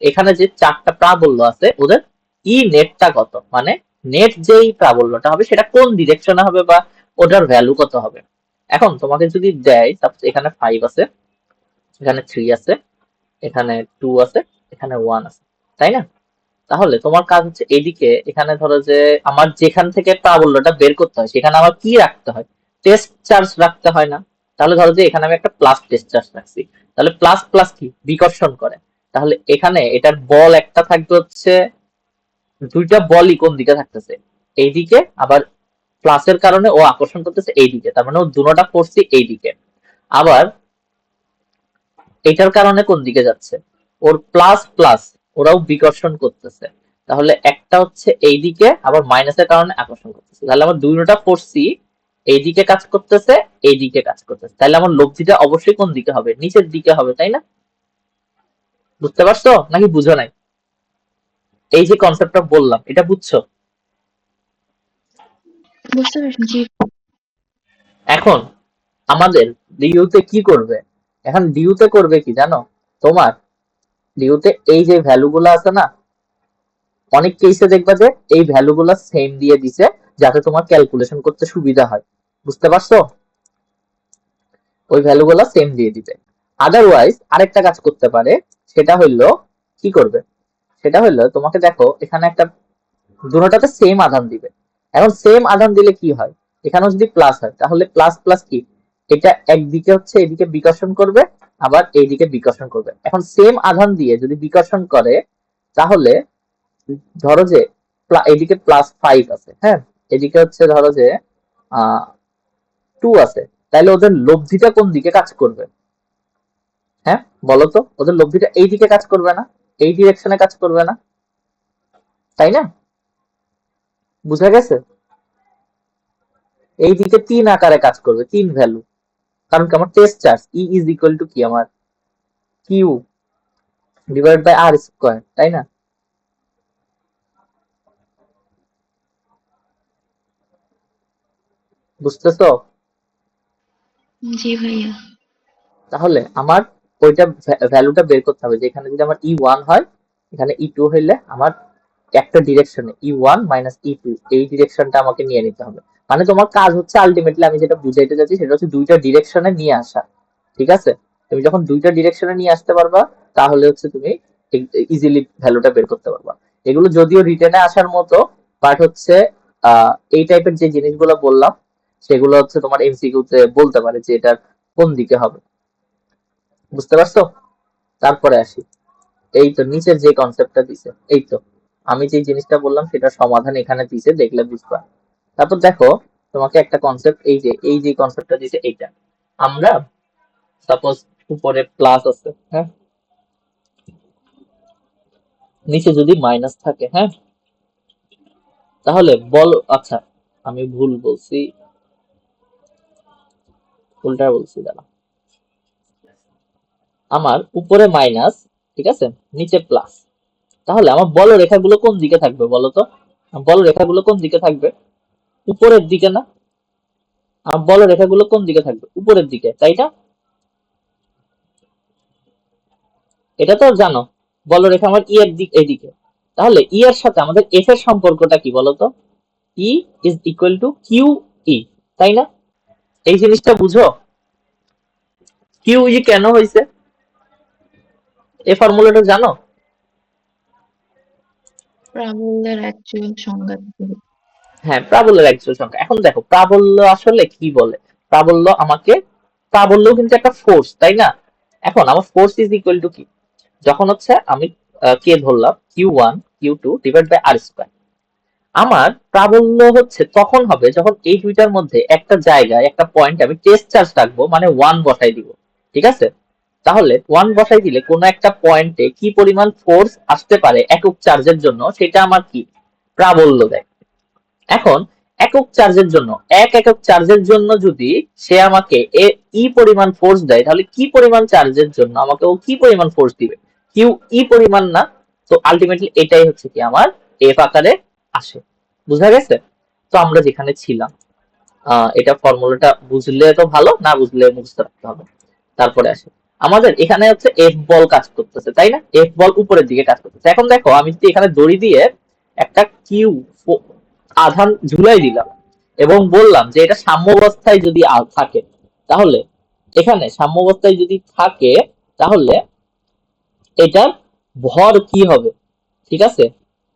এখানে যে চারটা প্রাবল্য আছে ওদের ই নেটটা কত, মানে নেট যেই প্রাবল্যটা হবে সেটা কোন ডিরেকশনে হবে বা ওটার ভ্যালু কত হবে। এখন তোমাকে যদি দেয় সাপোজ এখানে 5 আছে, এখানে 3 আছে, এখানে 2 আছে, এখানে 1 আছে, তাই না? তাহলে তোমার কাজ হচ্ছে এদিকে, এখানে ধরো যে আমার যেখান থেকে প্রাবল্যটা বের করতে হয় সেখানে আমার কি রাখতে হয়? টেস্ট চার্জ রাখতে হয় না? তাহলে ধরো যে এখানে আমি একটা প্লাস টেস্ট চার্জ রাখছি, তাহলে প্লাস প্লাস কি বিকর্ষণ করে। তাহলে এখানে এটার বল একটা থাকবে হচ্ছে, দুইটা বলই কোন দিকে থাকতেছে? এইদিকে, আবার প্লাসের কারণে ও আকর্ষণ করতেছে এইদিকে, তার মানে ও দুটোটা ফোর্সই এইদিকে। আবার এটার কারণে কোন দিকে যাচ্ছে? ওর প্লাস প্লাস ওরাও বিকর্ষণ করতেছে। তাহলে একটা হচ্ছে এইদিকে, আবার মাইনাসের কারণে আকর্ষণ করতেছে। তাহলে আমার দুইটা ফোর্সই এইদিকে কাজ করতেছে, এইদিকে কাজ করতেছে। তাহলে আমার লব্ধিটা অবশ্যই কোন দিকে হবে? নিচের দিকে হবে, তাই না? বুঝতে পারছো নাকি বুঝো নাই? এই যে কনসেপ্টটা বললাম, এটা বুঝছো? বুঝতে পারছি, জি। এখন আমাদের ডিইউতে কি করবে? এখন ডিইউতে করবে কি জানো? তোমার ডিইউতে এই যে ভ্যালুগুলো আছে না, অনেক কেসে দেখবা যে এই ভ্যালুগুলো সেম দিয়ে দিছে যাতে তোমার ক্যালকুলেশন করতে সুবিধা হয়। বুঝতে পারছো? ওই ভ্যালুগুলো সেম দিয়ে দিবে। আদারওয়াইজ আরেকটা কাজ করতে পারে, সেটা হইলো কি করবে? সেটা হইলো তোমাকে দেখো এখানে একটা, দুটোটাতে সেম আধান দিবে। এখন সেম আধান দিলে কি হয়? এখানেও যদি প্লাস হয় তাহলে প্লাস প্লাস কি, এটা একদিকে হচ্ছে এদিকে বিকর্ষণ করবে, আবার এইদিকে বিকর্ষণ করবে। এখন সেম আধান দিয়ে যদি বিকর্ষণ করে, তাহলে ধরো যে এদিকে +5 আছে, হ্যাঁ, এদিকে হচ্ছে ধরো যে 2 আছে, তাহলে ওদের লব্ধিটা কোন দিকে কাজ করবে? হ্যাঁ বলতো, ওদের লব্ধিটা এই দিকে কাজ করবে না? এই ডিরেকশনে কাজ করবে না? তাই না? বুঝা গেছে? এই দিকে 3 আকারে কাজ করবে, 3 ভ্যালু। কারণ কি, আমার test charge E is equal to কি, আমার Q divide by R square, তাই না? বুঝতেছো? জি ভাইয়া। তাহলে আমার ওইটা ভ্যালুটা বের করতে হবে যে এখানে যদি আমার E1 হয়, এখানে E2 হইলে আমার একটা ডিরেকশনে E1 মাইনাস E2 এই ডিরেকশনটা আমাকে নিয়ে নিতে হবে। মানে তোমার কাজ হচ্ছে আলটিমেটলি, আমি যেটা বুঝাইতে চাচ্ছি সেটা হচ্ছে দুইটা ডিরেকশনে নিয়ে আসা। ঠিক আছে? তুমি যখন দুইটা ডিরেকশনে নিয়ে আসতে পারবা, তাহলে হচ্ছে তুমি ইজিলি ভ্যালুটা বের করতে পারবা। এগুলো যদিও রিটেনে আসার মতো, বাট হচ্ছে এই টাইপের যে জিনিসগুলো বললাম সেগুলো হচ্ছে তোমার এমসিকিউ তে বলতে পারে যে এটা কোন দিকে হবে। বুঝতে পারছো? তারপরে আসি, এই তো নিচের যে কনসেপ্টটা দিছে, এই তো আমি যে জিনিসটা বললাম সেটা সমাধান এখানে দিছে, দেখলে বুঝবা। তারপর দেখো তোমাকে একটা কনসেপ্ট, এই যে কনসেপ্টটা দিছে এইটা, আমরা সাপোজ উপরে প্লাস আছে, হ্যাঁ, নিচে যদি মাইনাস থাকে, হ্যাঁ, তাহলে বলো, আচ্ছা আমি ভুল বলছি, উল্টা বলছি, দাঁড়া, আমার উপরে মাইনাস, ঠিক আছে, নিচে প্লাস, তাহলে আমার বল রেখাগুলো কোন দিকে থাকবে বলো তো? বল রেখাগুলো কোন দিকে থাকবে? উপরের দিকে না? আমার বল রেখাগুলো কোন দিকে থাকবে? উপরের দিকে, তাই না? এটা তো জানো, বল রেখা আমার ই এর দিক এইদিকে, তাহলে ই এর সাথে আমাদের এফ এর সম্পর্কটা কি বলতো? E is equal to Q E, তাই না? এই জিনিসটা বুঝো, কিউ ই কেন হয়েছে, এই ফর্মুলাটা জানো? প্রাবল্যের অ্যাকচুয়াল সংজ্ঞা দিতে। হ্যাঁ, প্রাবল্যের অ্যাকচুয়াল সংখ্যা। এখন দেখো প্রাবল্য আসলে কি বলে, প্রাবল্য আমাকে, প্রাবল্য কিন্তু একটা ফোর্স, তাই না? এখন আমার ফোর্স ইজ ইকুয়াল টু কি, যখন হচ্ছে আমি কে ধরলাম Q1 Q2 divide by R square, আমার প্রাবল্য হচ্ছে তখন হবে যখন এই দুইটার মধ্যে একটা জায়গায় একটা পয়েন্ট আমি টেস্ট চার্জ রাখবো, মানে 1 বসাই দিব, ঠিক আছে? তাহলে 1 বসাই দিলে কোনো একটা পয়েন্টে কি পরিমাণ ফোর্স আসতে পারে একক চার্জের জন্য, সেটা আমার কি প্রাবল্য দেয়। এখন একক চার্জের জন্য, এক একক চার্জের জন্য যদি সে আমাকে ই পরিমাণ ফোর্স দেয়, তাহলে কি পরিমাণ চার্জের জন্য আমাকে ও কি পরিমাণ ফোর্স দিবে? কিউ ই পরিমাণ না? তো আলটিমেটলি এটাই হচ্ছে কি আমার এফ আকারে আসে। বুঝা গেছে? তো আমরা যেখানে ছিলাম, এটা ফর্মুলাটা বুঝলে তো ভালো, না বুঝলে মুখস্থ রাখতে হবে। তারপরে আসে আমাদের এখানে হচ্ছে এফ বল কাজ করতেছে, তাই না? এফ বল উপরের দিকে কাজ করতেছে। এখন দেখো আমি যদি এখানে দড়ি দিয়ে একটা কিউ আধান ঝুলাই দিলাম এবং বললাম যে এটা সাম্যাবস্থায় যদি থাকে, তাহলে এখানে সাম্যাবস্থায় যদি থাকে, তাহলে এটার ভর কি হবে, ঠিক আছে?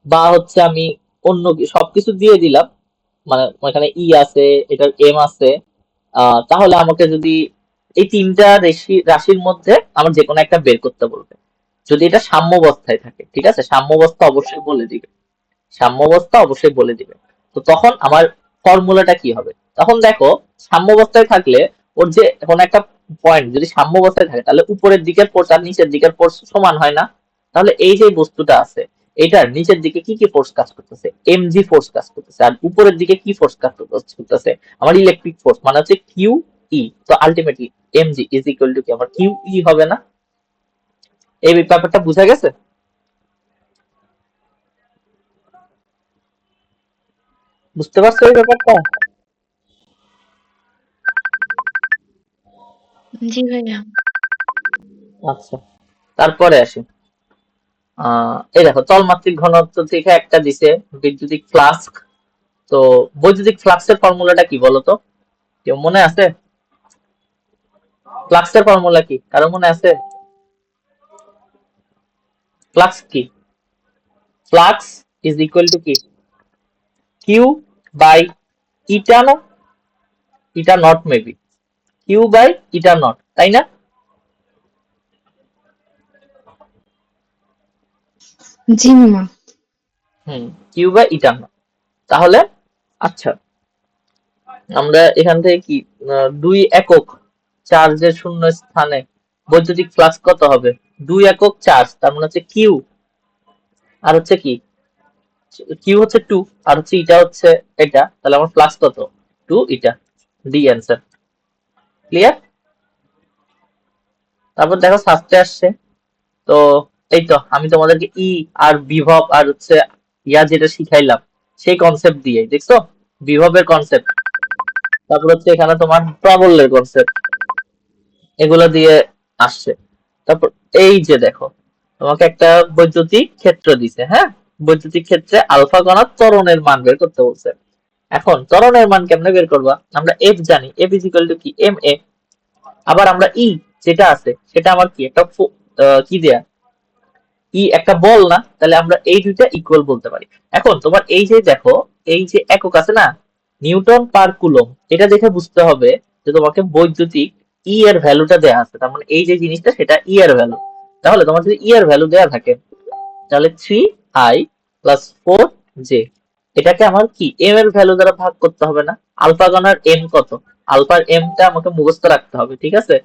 বা হচ্ছে আমি অন্য সবকিছু দিয়ে দিলাম, মানে এখানে ই আছে, এটার এম আছে, তাহলে আমাকে যদি এই তিনটা রাশির মধ্যে আমার যে কোনো একটা বের করতে বলবে, যদি এটা সাম্যাবস্থায় থাকে, ঠিক আছে? সাম্যাবস্থা অবশ্যই বলে দিবে, সাম্যাবস্থা অবশ্যই বলে দিবে। তো তখন আমার ফর্মুলাটা কি হবে? তখন দেখো সাম্যাবস্থায় থাকলে ওর যে কোনো একটা পয়েন্ট যদি সাম্যাবস্থায় থাকে, তাহলে উপরের দিকের ফোর্স আর নিচের দিকের ফোর্স সমান হয় না? তাহলে এই যে বস্তুটা আছে, এটার নিচের দিকে কি কি ফোর্স কাজ করতেছে? এমজি ফোর্স কাজ করতেছে। আর উপরের দিকে কি ফোর্স কাজ করতেছে? আমার ইলেকট্রিক ফোর্স, মানে হচ্ছে কিউ ই। তো ultimately MG is equal to কি আমার কিউ ই হবে না? এই ব্যাপারটা বোঝা গেছে? বুঝতে পারছো এই ব্যাপারটা? জি ভাইয়া। আচ্ছা, তারপরে আসি, এই দেখো তলমাত্রিক ঘনত্ব থেকে একটা দিছে বৈদ্যুতিক ফ্লাস্ক। তো বৈদ্যুতিক ফ্লাক্সের ফর্মুলাটা কি বলতো? কেউ মনে আছে? ফ্লাক্সের ফর্মুলা কি কারো মনে আছে? ফ্লাক্স কি? ফ্লাক্স ইজ ইকুয়াল টু কি? কিউ বাই ইটা, না eta naught, maybe Q by eta naught, তাই না? জি মামা। Q by eta naught. তাহলে আচ্ছা, আমরা এখান থেকে কি 2 একক চার্জের শূন্য স্থানে বৈদ্যুতিক ফ্লাক্স কত হবে? 2 একক চার্জ, তার মানে হচ্ছে কিউ, আর হচ্ছে কি, কিউ হচ্ছে 2, আর হচ্ছে ইটা হচ্ছে এটা, তাহলে আমার ফ্লাক্স কত? 2 ইটা। D answer. ক্লিয়ার? তারপর দেখো ফার্স্টে আসছে, তো এই তো আমি তোমাদেরকে ই আর বিভব আর হচ্ছে যেটা শিখাইলাম সেই কনসেপ্ট দিয়ে, দেখছো বিভবের কনসেপ্ট, তারপর হচ্ছে এখানে তোমার প্রাবল্যের কনসেপ্ট, এগুলো দিয়ে আসছে। তারপর এই যে দেখো তোমাকে একটা বৈদ্যুতিক ক্ষেত্র দিছে, হ্যাঁ, বৈদ্যুতিক ক্ষেত্রে আলফা কণার ত্বরণের মান বের করতে বলছে। এখন ত্বরণের মান কেমনে বের করবা? আমরা এফ জানি, এফ ইজ ইকুয়াল টু কি এম এ। আবার আমরা ই যেটা আছে সেটা আমার কি একটা কি দেয়া, ই একটা বল না? তাহলে আমরা এই দুইটা ইকুয়াল বলতে পারি। এখন তোমার এই যে দেখো, এই যে একক আছে না, নিউটন পার কুলম, এটা দেখে বুঝতে হবে যে তোমাকে বৈদ্যুতিক ই এর ভ্যালুটা দেয়া আছে, তার মানে এই যে জিনিসটা সেটা ই এর ভ্যালু। তাহলে তোমার যদি ই এর ভ্যালু দেয়া থাকে, তাহলে 3i প্লাস 4j, এটাকে আমার কি এম এর ভ্যালু দ্বারা ভাগ করতে হবে না? আলফা গণার এম কত, আলফার এমটা আমাকে মুখস্থ রাখতে হবে, ঠিক আছে?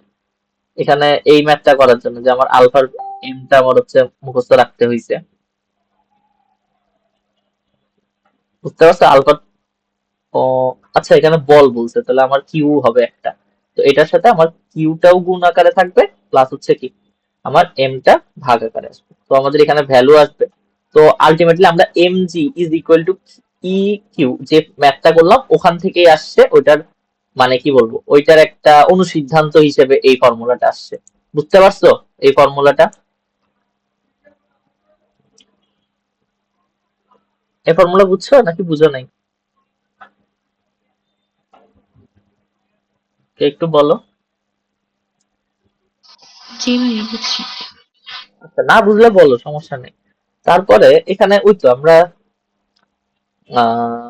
এখানে এই ম্যাথটা করার জন্য যে আমার আলফার এমটা আমার হচ্ছে মুখস্থ রাখতে হয়েছে, বুঝতে পারছো? আলফা, ও আচ্ছা, এখানে বল বলছে, তাহলে আমার কিউ হবে একটা, তো এটার সাথে আমার কিউটাও গুণ আকারে থাকবে, প্লাস হচ্ছে কি আমার এমটা ভাগ আকারে আসবে, তো আমাদের এখানে ভ্যালু আসবে। তো আলটিমেটলি আমরা M G is equal to E Q যে ম্যাথটা করলাম ওখান থেকেই আসছে, ওইটার মানে কি বলবো, ওইটার একটা অনুসিদ্ধান্ত হিসেবে এই ফর্মুলাটা আসছে, বুঝতে পারছো এই ফর্মুলাটা? এই ফর্মুলা বুঝছো নাকি বুঝো নাই? কে একটু বলো। জি ভাইয়া বুঝছি। আচ্ছা, না বুঝলে বলো, সমস্যা নেই। তারপরে এখানে ওই তো আমরা আহ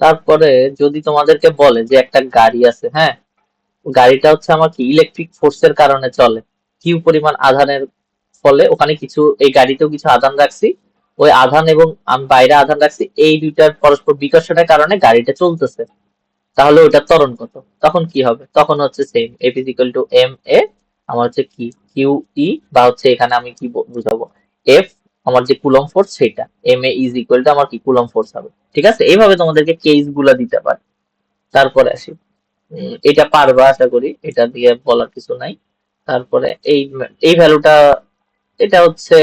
তারপরে যদি তোমাদেরকে বলে যে একটা গাড়ি আছে, হ্যাঁ, গাড়িটা হচ্ছে আমার কি ইলেকট্রিক ফোর্সের কারণে চলে, কিউ পরিমাণ আধানের ফলে ওখানে কিছু, এই গাড়িতেও কিছু আধান রাখছি, ওই আধান এবং আমি বাইরে আধান রাখছি, এই দুইটার পরস্পর বিকর্ষণের কারণে গাড়িটা চলতেছে, তাহলে ওইটার ত্বরণ কত? তখন কি হবে? তখন হচ্ছে same F is equal to M A, আমার হচ্ছে কি কিউ ই, বা হচ্ছে এখানে আমি কি বুঝাবো, এফ আমার যে কুলম ফোর্স সেটা, M A is equal to আমার কি কুলম ফোর্স হবে, ঠিক আছে? এইভাবে তোমাদেরকে কেস গুলা দিতে পারে। তারপরে আসি, এটা পারবা আশা করি, এটা দিয়ে বলার কিছু নাই। তারপরে এই এই ভ্যালুটা, এটা হচ্ছে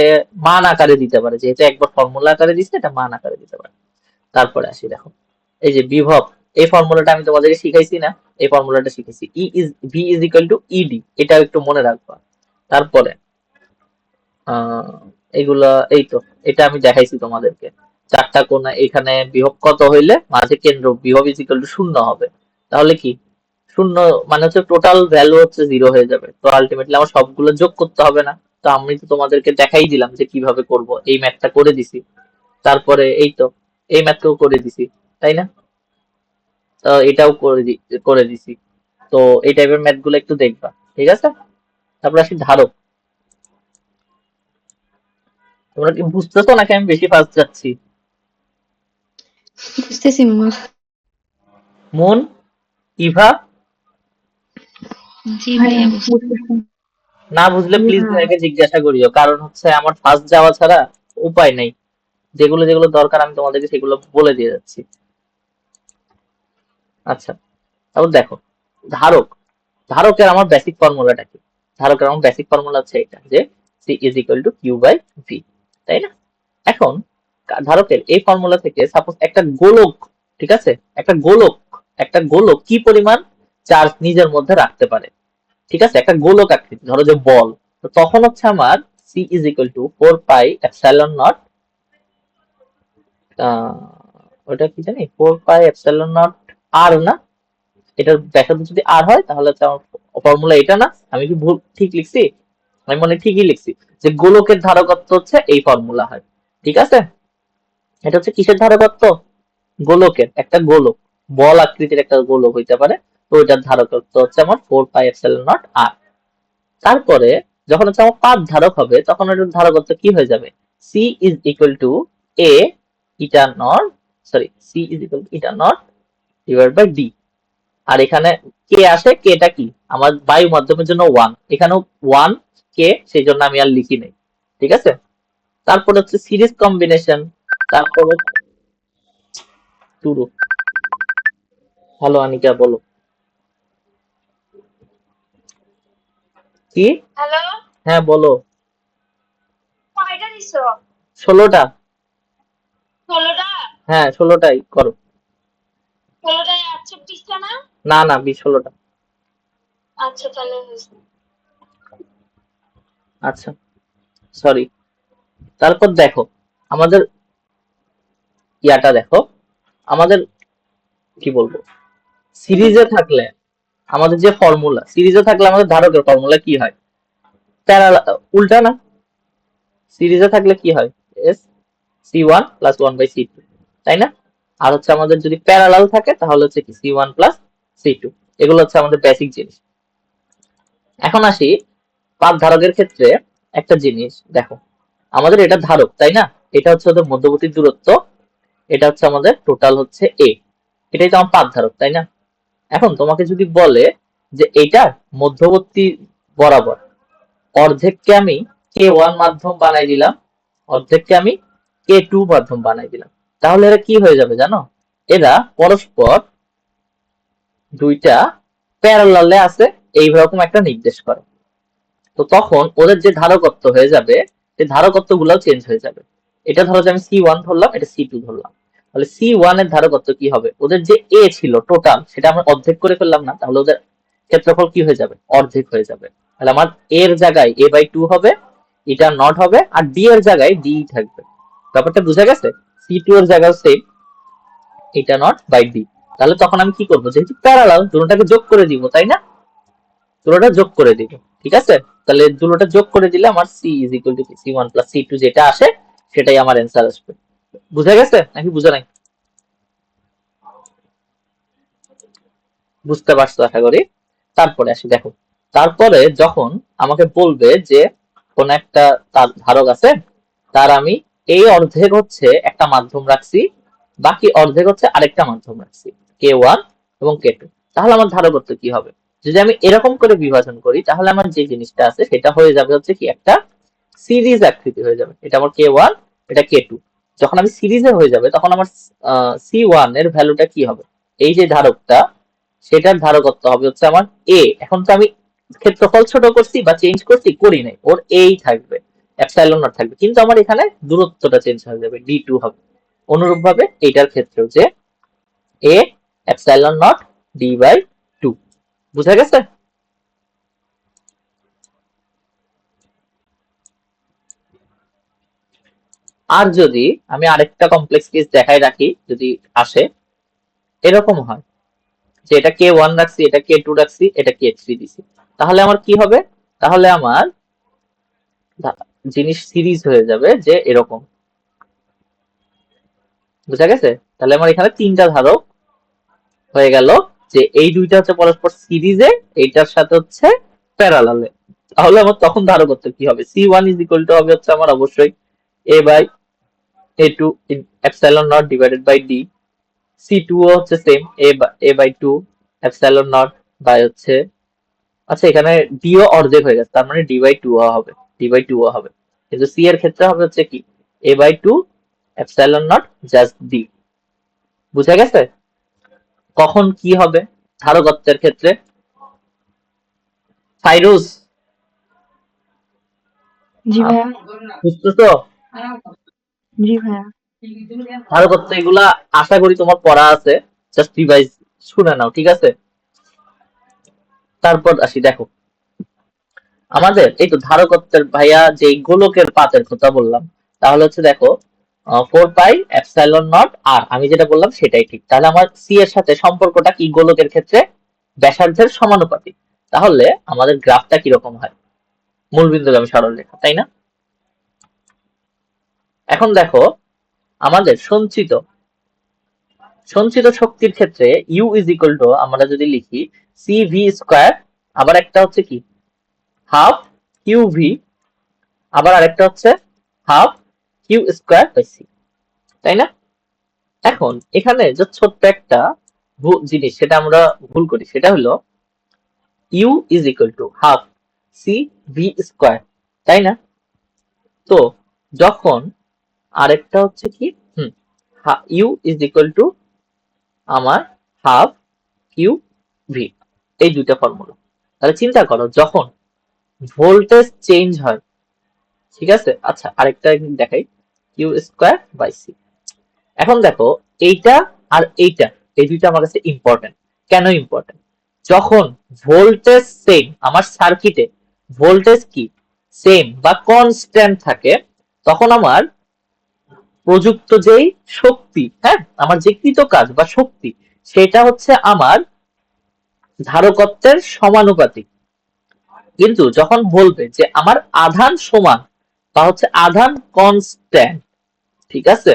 মান আকারে দিতে পারে, যেহেতু একবার ফর্মুলা আকারে দিচ্ছে, এটা মান আকারে দিতে পারে। তারপরে আসি, দেখো এই যে বিভব, এই ফর্মুলাটা আমি তোমাদেরকে শিখাইছি না, এই ফর্মুলাটা শিখেছি, E is V is equal to E D, এটাও একটু মনে রাখবা। তারপরে আহ এগুলা এই তো, এটা আমি দেখাইছি তোমাদেরকে, চারটা কোণা, এখানে বিভব কত হইলে মাঝে কেন্দ্র বিভব ইজ ইকুয়াল টু শূন্য হবে, তাহলে কি শূন্য মানে হচ্ছে টোটাল ভ্যালু হচ্ছে জিরো হয়ে যাবে, তো আলটিমেটলি আমার সবগুলো যোগ করতে হবে না, তো আমি তো তোমাদেরকে দেখাই দিলাম যে কিভাবে করব, এই ম্যাথটা করে দিছি। তারপরে এই তো এই ম্যাথকেও করে দিছি, তাই না? তো এটাও করে দিছি, তো এই টাইপের ম্যাথ গুলো একটু দেখবা, ঠিক আছে? তারপর আসি ধারক, তোমরা কি বুঝতেছো নাকি আমি বেশি ফাস্ট যাচ্ছি? বুঝতেছি মামা। মন, ইভা, জি ভাইয়া ভাইয়া বুঝছি। বুঝতেছি। না বুঝলে জি প্লিজ ভাইয়া। ভাইকে জিজ্ঞাসা করিও, কারণ হচ্ছে আমার ফার্স্ট যাওয়া ছাড়া উপায় নেই, যেগুলো যেগুলো দরকার আমি তোমাদেরকে সেগুলো বলে দিয়ে যাচ্ছি। আচ্ছা, তারপর দেখো ধারক, ধারকের আমার বেসিক ফর্মুলাটা কি? ধারকের আমার বেসিক ফর্মুলা হচ্ছে এটা যে C is equal to Q by V, তাই না? এখন ধারকের এই ফর্মুলা থেকে সাপোজ একটা গোলক, ঠিক আছে, একটা গোলক কি পরিমাণ চার্জ নিজের মধ্যে রাখতে পারে, ঠিক আছে, একটা গোলক আকৃতি, ধরো যে বল, তো তখন হচ্ছে আমার C is equal to 4 pi epsilon naught, ওটা কি জানি, 4 পাই এপসাইলন নট আর না, এটার ব্যাসার্ধ যদি আর হয় তাহলে হচ্ছে আমার ফর্মুলা এটা না, আমি কি ভুল ঠিক লিখছি? আমি মনে হয় ঠিকই লিখছি, যে গোলকের ধারকত্ব হচ্ছে এই ফর্মুলা হয়, ঠিক আছে? এটা হচ্ছে কিসের ধারকত্ব? গোলকের, একটা গোলক, বল আকৃতির একটা গোলক হইতে পারে, তো ওইটার ধারকত্ব হচ্ছে আমার 4 পাই এপসাইলন নট আর। তারপরে যখন হচ্ছে আমার পাত ধারক হবে, তখন ওটার ধারকত্ব কি হয়ে যাবে? C is equal to A eta naught, sorry, C is equal to eta naught divide by D, আর এখানে কে আসে, কেটা কি আমার বায়ু মাধ্যমের জন্য ওয়ান, এখানেও ওয়ান কে, সেই জন্য আমি আর লিখি নাই, ঠিক আছে? তারপর হচ্ছে সিরিজ কম্বিনেশন, তারপরে শুরু, হ্যালো আনিকা বলো কি? হ্যালো, হ্যাঁ বলো। কয়টা দিছো? 16টা। 16টা? হ্যাঁ 16টাই করো। 16টায় 38টা না? না না 16টা। আচ্ছা তাহলে হয়েছে। আচ্ছা, সরি। তারপর দেখো আমাদের ইয়াটা দেখো, আমাদের কি বলবো, সিরিজে থাকলে আমাদের যে ফর্মুলা, সিরিজে থাকলে আমাদের ধারকের ফর্মুলা কি হয়? প্যারালাল, উল্টা না, সিরিজে থাকলে কি হয়? S C one plus one by C two, তাই না? আর হচ্ছে আমাদের যদি প্যারালাল থাকে তাহলে হচ্ছে কি C one plus C two, এগুলো হচ্ছে আমাদের বেসিক জিনিস। এখন আসি পাক ধারকের ক্ষেত্রে, একটা জিনিস দেখো, আমাদের এটা ধারক তাই না, এটা হচ্ছে ওদের মধ্যবর্তী দূরত্ব, এটা হচ্ছে আমাদের টোটাল হচ্ছে এ, এটাই তো আমার পাত ধারক, তাই না? এখন তোমাকে যদি বলে যে এইটার মধ্যবর্তী বরাবর অর্ধেককে আমি K1 মাধ্যম বানাই দিলাম, অর্ধেককে আমি K2 মাধ্যম বানাই দিলাম, তাহলে এরা কি হয়ে যাবে জানো? এরা পরস্পর দুইটা প্যারালালে আছে এইরকম একটা নির্দেশ করে। তো তখন ওদের যে ধারকত্ব হয়ে যাবে, সেই ধারকত্ব গুলাও চেঞ্জ হয়ে যাবে। এটা ধরো যে আমি C1 ধরলাম, এটা C2 ধরলাম, তাহলে C1 এর ধারকত্ব কি হবে? ওদের যে A ছিল টোটাল, সেটা আমরা অর্ধেক করে ফেললাম না, তাহলে ওদের ক্ষেত্রফল কি হয়ে যাবে? অর্ধেক হয়ে যাবে। তাহলে আমার A এর জায়গায় A/2 হবে, এটা নট হবে, আর D এর জায়গায় D থাকবে। ব্যাপারটা বুঝা গেছে? C2 এর জায়গায় সেম, এটা নট বাই D। তাহলে তখন আমি কি করবো? যেহেতু প্যারালাল, দুটোটাকে যোগ করে দিব, তাই না? দুটোটা যোগ করে দিব, ঠিক আছে? তাহলে দুটোটা যোগ করে দিলে আমার C is equal two C1 plus C2 যেটা আসে সেটাই আমার অ্যান্সার আসবে। বুঝা গেছে নাকি বুঝা নাই? বুঝতে পারছো আশা করি। তারপরে আসি, দেখো তারপরে যখন আমাকে বলবে যে কোন একটা তার ধারক আছে, তার আমি এই অর্ধেক হচ্ছে একটা মাধ্যম রাখছি, বাকি অর্ধেক হচ্ছে আরেকটা মাধ্যম রাখছি, K1 এবং K2, তাহলে আমার ধারকত্ব কি হবে? যদি আমি এরকম করে বিভাজন করি, তাহলে আমার যে জিনিসটা আছে সেটা হয়ে যাবে হচ্ছে কি একটা সিরিজ আকৃতি হয়ে যাবে। এটা আমার K1, এটা K2। যখন আমি সিরিজে হয়ে যাবে, তখন আমার C1 এর ভ্যালুটা কি হবে? এই যে ধারকটা, সেটার ধারকত্ব হবে হচ্ছে আমার A। এখন তো আমি ক্ষেত্রফল ছোট করছি বা চেঞ্জ করছি, করি নাই, ওর এই থাকবে, এপসাইলন নট থাকবে, কিন্তু আমার এখানে দূরত্বটা চেঞ্জ হয়ে যাবে, D2 হবে। অনুরূপ ভাবে এটার ক্ষেত্রেও যে A এপসাইলন নট D/2। বুঝা গেছে? আর যদি আমি আরেকটা কমপ্লেক্স কেস দেখাই রাখি, যদি আসে এরকম হয় যে এটা K1 রাখছি, এটা K2 রাখছি, এটা K3 দিছি, তাহলে আমার কি হবে? তাহলে আমার জিনিস সিরিজ হয়ে যাবে যে এরকম। বুঝা গেছে? তাহলে আমার এখানে তিনটা ধারক হয়ে গেল, যে এই দুইটা হচ্ছে পরস্পর সিরিজে, এইটার সাথে হচ্ছে প্যারালালে। তাহলে আমার তখন ধারকত্ব কি হবে? C1 ইজ ইকুয়াল টু হবে হচ্ছে আমার অবশ্যই A/A2 epsilon naught divided by D। C2 ও হচ্ছে same, A/2 epsilon not by হচ্ছে, আচ্ছা এখানে D ও অর্ধেক হয়ে গেছে, তার মানে D/2 হবে, D/2 হবে। কিন্তু C এর ক্ষেত্রে হবে হচ্ছে কি A/2 epsilon not just D। বুঝা গেছে? কখন কি হবে ধারকত্বের ক্ষেত্রে? ফাইরুজ, জি ভাইয়া। বুঝতেছো? জি ভাইয়া। ধারকত্ব এগুলা আশা করি তোমার পড়া আছে, জাস্ট রিভাইজ শুনে নাও, ঠিক আছে? তারপর আসি, দেখো আমাদের এই তো ধারকত্বের ভাইয়া যে গোলকের পাতের কথা বললাম, তাহলে হচ্ছে দেখো 4πε0 আর আমি যেটা বললাম সেটাই ঠিক। তাহলে আমার সি এর সাথে সম্পর্কটা কি গোলকের ক্ষেত্রে? ব্যাসার্ধের সমানুপাতিক। তাহলে আমাদের গ্রাফটা কিরকম হয়? মূলবিন্দুগামী সরলরেখা, তাই না? এখন দেখো আমাদের সঞ্চিত শক্তির ক্ষেত্রে ইউ ইজ ইকুয়াল টু আমরা যদি লিখি CV স্কয়ার, আবার একটা হচ্ছে কি হাফ QV, আবার আরেকটা হচ্ছে half Q square by C, তাই না? এখন এখানে যে ছোট্ট একটা জিনিস সেটা আমরা ভুল করি, সেটা হলো U is equal to half CV square, তাই না? তো যখন আরেকটা হচ্ছে কি ইউ ইজ ইকুয়াল টু আমার হাফ QV, এই দুইটা ফর্মুলা। তাহলে চিন্তা করো যখন ভোল্টেজ চেঞ্জ হয়, ঠিক আছে? আচ্ছা আরেকটা দেখাই, কিউ স্কয়ার বাই সি। এখন দেখো এইটা আর এইটা, এই দুইটা আমার কাছে ইম্পর্টেন্ট। কেন ইম্পর্টেন্ট? যখন ভোল্টেজ সেম, আমার সার্কিটে ভোল্টেজ কি সেম বা কনস্ট্যান্ট থাকে, তখন আমার প্রযুক্ত যেই শক্তি, হ্যাঁ আমার যে কৃত কাজ বা শক্তি, সেটা হচ্ছে আমার ধারকত্বের সমানুপাতিক। কিন্তু যখন বলবে যে আমার আধান সমান বা হচ্ছে আধান কনস্ট্যান্ট, ঠিক আছে,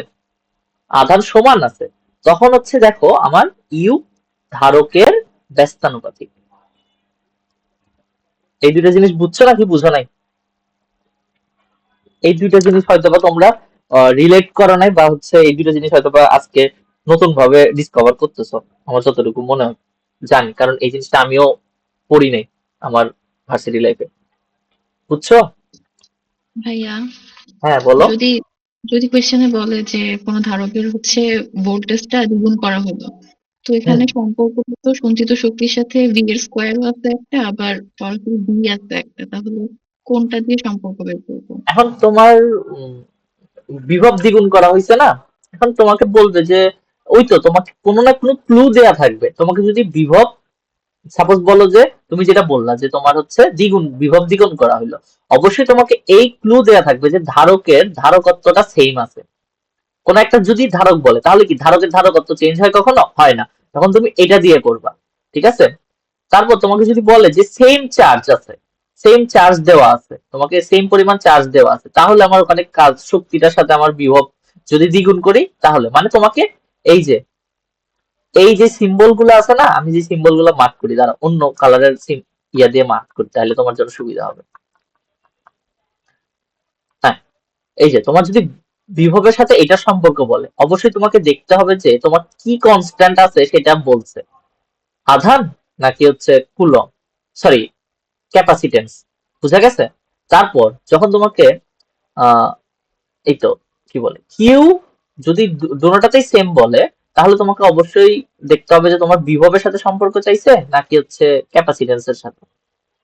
আধান সমান আছে, তখন হচ্ছে দেখো আমার ইউ ধারকের ব্যস্তানুপাতিক। এই দুইটা জিনিস বুঝছো নাকি বুঝো নাই? এই দুইটা জিনিস হয়তোবা তোমরা রিলেট করো নাই, বা হচ্ছে এই দুইটা জিনিস হয়তোবা আজকে নতুন ভাবে ডিসকভার করতেছো, আমার যতটুকু মনে হয় জানি, কারণ এই জিনিসটা আমিও পড়ি নাই আমার ভার্সিটি লাইফে, বুঝছো? ভাইয়া, হ্যাঁ বলো। যদি যদি কোয়েশ্চেনে বলে যে কোনো ধারকের হচ্ছে ভোল্টেজটা দ্বিগুণ করা হলো, তো হুম, এখানে সম্পর্ক তো সঞ্চিত শক্তির সাথে ভি এর স্কোয়ারও আছে একটা, আবার সরাসরি বি আছে একটা, তাহলে কোনটা দিয়ে সম্পর্ক বের করবো? এখন তোমার উম, বিভব দ্বিগুণ করা হয়েছে না, এখন তোমাকে বলবে যে ওই তো তোমাকে কোনো না কোনো ক্লু দেয়া থাকবে, তোমাকে যদি বিভব সাপোজ বলো যে তুমি যেটা বললা যে তোমার হচ্ছে দ্বিগুণ, বিভব দ্বিগুণ করা হলো, অবশ্যই তোমাকে এই ক্লু দেয়া থাকবে যে ধারকের ধারকত্বটা সেম আছে। কোন একটা যদি ধারক বলে তাহলে কি ধারকের ধারকত্ব চেঞ্জ হয়? কখনো হয় না। তখন তুমি এটা দিয়ে করবা, ঠিক আছে? তারপর তোমাকে যদি বলে যে সেম চার্জ আছে, সেম চার্জ দেওয়া আছে, তোমাকে সেম পরিমাণ চার্জ দেওয়া আছে, তাহলে আমার ওখানে কাজ শক্তিটার সাথে আমার বিভব যদি দ্বিগুণ করি, তাহলে মানে তোমাকে এই যে এই যে সিম্বল গুলো আছে না, আমি যে সিম্বল গুলো মার্ক করি, দাঁড়া অন্য কালারের ইয়া দিয়ে মার্ক করি, তাহলে তোমার জন্য সুবিধা হবে। হ্যাঁ, এই যে তোমার যদি বিভবের সাথে এটা সম্পর্ক বলে, অবশ্যই তোমাকে দেখতে হবে যে তোমার কি কনস্ট্যান্ট আছে সেটা বলছে, আধান নাকি হচ্ছে কুলম্ব, সরি ক্যাপাসিটেন্স, বুঝা গেছে? তারপর যখন তোমাকে আহ এই তো কি বলে কিউ, যদি দুটোটাতেই সেম বলে, তাহলে তোমাকে অবশ্যই দেখতে হবে যে তোমার বিভবের সাথে সম্পর্ক চাইছে নাকি হচ্ছে ক্যাপাসিটেন্সের সাথে,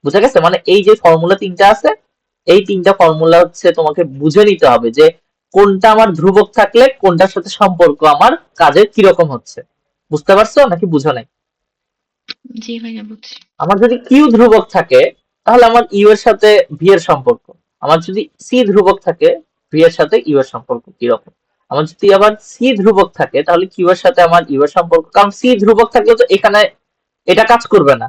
বুঝা গেছে? মানে এই যে ফর্মুলা তিনটা আছে, এই তিনটা ফর্মুলা হচ্ছে তোমাকে বুঝে নিতে হবে যে কোনটা আমার ধ্রুবক থাকলে কোনটার সাথে সম্পর্ক আমার কাজের কিরকম হচ্ছে, বুঝতে পারছো নাকি বুঝো নাই? জি ভাইয়া, বুঝছি। আমার যদি কিউ ধ্রুবক থাকে তাহলে আমার ইউ এর সাথে ভি এর সম্পর্ক, আমার যদি সি ধ্রুবক থাকে ভি এর সাথে ইউ এর সম্পর্ক কিরকম, আমার যদি আবার সি ধ্রুবক থাকে তাহলে কিউ এর সাথে আমার ইউ এর সম্পর্ক, কারণ সি ধ্রুবক থাকলে তো এখানে এটা কাজ করবে না,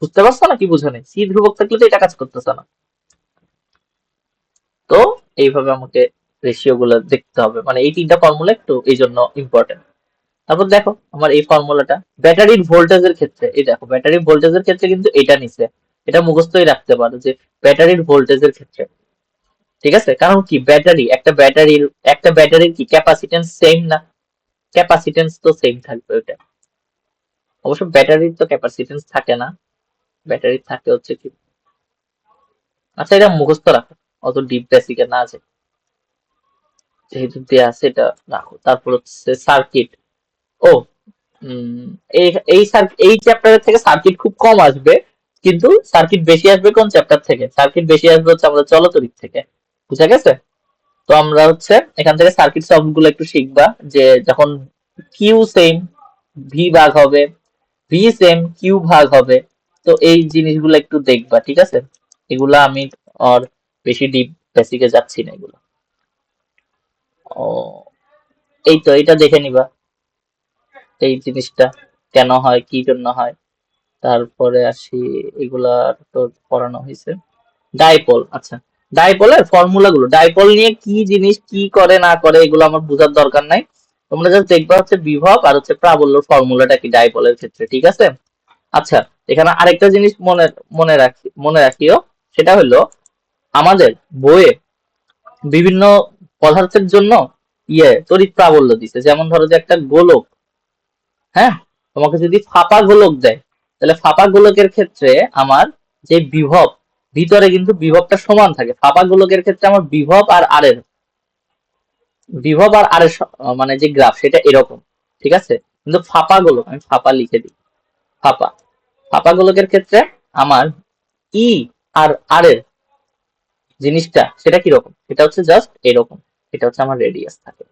বুঝতে পারছো না কি বুঝো নাই? সি ধ্রুবক থাকলে তো এটা কাজ করতেছে না। তো এইভাবে আমাকে রেশিও গুলো দেখতে হবে, মানে এই তিনটা ফর্মুলা একটু এই জন্য ইম্পর্টেন্ট। তারপর দেখো আমার এই ফর্মুলাটা ব্যাটারির ভোল্টেজের ক্ষেত্রে, এই দেখো ব্যাটারির ভোল্টেজের ক্ষেত্রে কিন্তু এটা নিচে, এটা মুখস্থই রাখতে পারো যে ব্যাটারির ভোল্টেজের ক্ষেত্রে, ঠিক আছে? কারণ কি ব্যাটারি, একটা ব্যাটারির কি ক্যাপাসিটেন্স সেম না? ক্যাপাসিটেন্স তো সেম থাকবে ওটা, অবশ্য ব্যাটারির তো ক্যাপাসিটেন্স থাকে না, ব্যাটারির থাকে হচ্ছে কি, আচ্ছা এটা মুখস্থ রাখো, অত ডিপ বেসিকে না আছে, যেহেতু দেয়া আছে এটা রাখো। তারপর হচ্ছে সার্কিট, ও উম, এই এই চ্যাপ্টারের থেকে সার্কিট খুব কম আসবে, কিন্তু সার্কিট বেশি আসবে কোন চ্যাপ্টার থেকে? সার্কিট বেশি আসবে হচ্ছে আমাদের চলতরিৎ থেকে, বুঝা গেছে? তো আমরা হচ্ছে এখান থেকে সার্কিট সব গুলো একটু শিখবা, যে যখন কিউ সেম ভি ভাগ হবে, ভি সেম কিউ ভাগ হবে, তো এই জিনিসগুলো একটু দেখবা, ঠিক আছে? এগুলা আমি আর বেশি ডিপ বেসিকে যাচ্ছি না এগুলো। ও এই তো এটা দেখে নিবা, এই জিনিসটা কেন হয় কি জন্য হয়। তারপরে আসি, এগুলা তো পড়ানো হয়েছে। ডাইপোল, আচ্ছা ডাইপোলের ফর্মুলা গুলো, ডাইপোল নিয়ে কি জিনিস কি করে না করে এগুলো আমার বোঝার দরকার নাই, তোমরা জাস্ট দেখবা হচ্ছে বিভব আর হচ্ছে প্রাবল্যর ফর্মুলাটা কি ডাইপোলের ক্ষেত্রে, ঠিক আছে? আচ্ছা, এখানে আরেকটা জিনিস মনে রাখিও, সেটা হলো আমাদের বইয়ে বিভিন্ন পদার্থের জন্য তড়িৎ প্রাবল্য দিছে, যেমন ধরো যে একটা গোলক, হ্যাঁ, তোমাকে যদি ফাঁপা গোলক দেয়, তাহলে ফাঁপা গোলকের ক্ষেত্রে আমার যে বিভব, ভিতরে কিন্তু বিভবটা সমান থাকে, ফাঁপা গোলকের ক্ষেত্রে আমার বিভব আর আর এর মানে যে গ্রাফ সেটা এরকম, ঠিক আছে? কিন্তু ফাঁপা গোলক, আমি ফাঁপা লিখে দিই, ফাঁপা ফাঁপা গোলকের ক্ষেত্রে আমার ই আর আর এর জিনিসটা সেটা কিরকম, এটা হচ্ছে জাস্ট এরকম, এটা হচ্ছে আমার রেডিয়াস থাকে,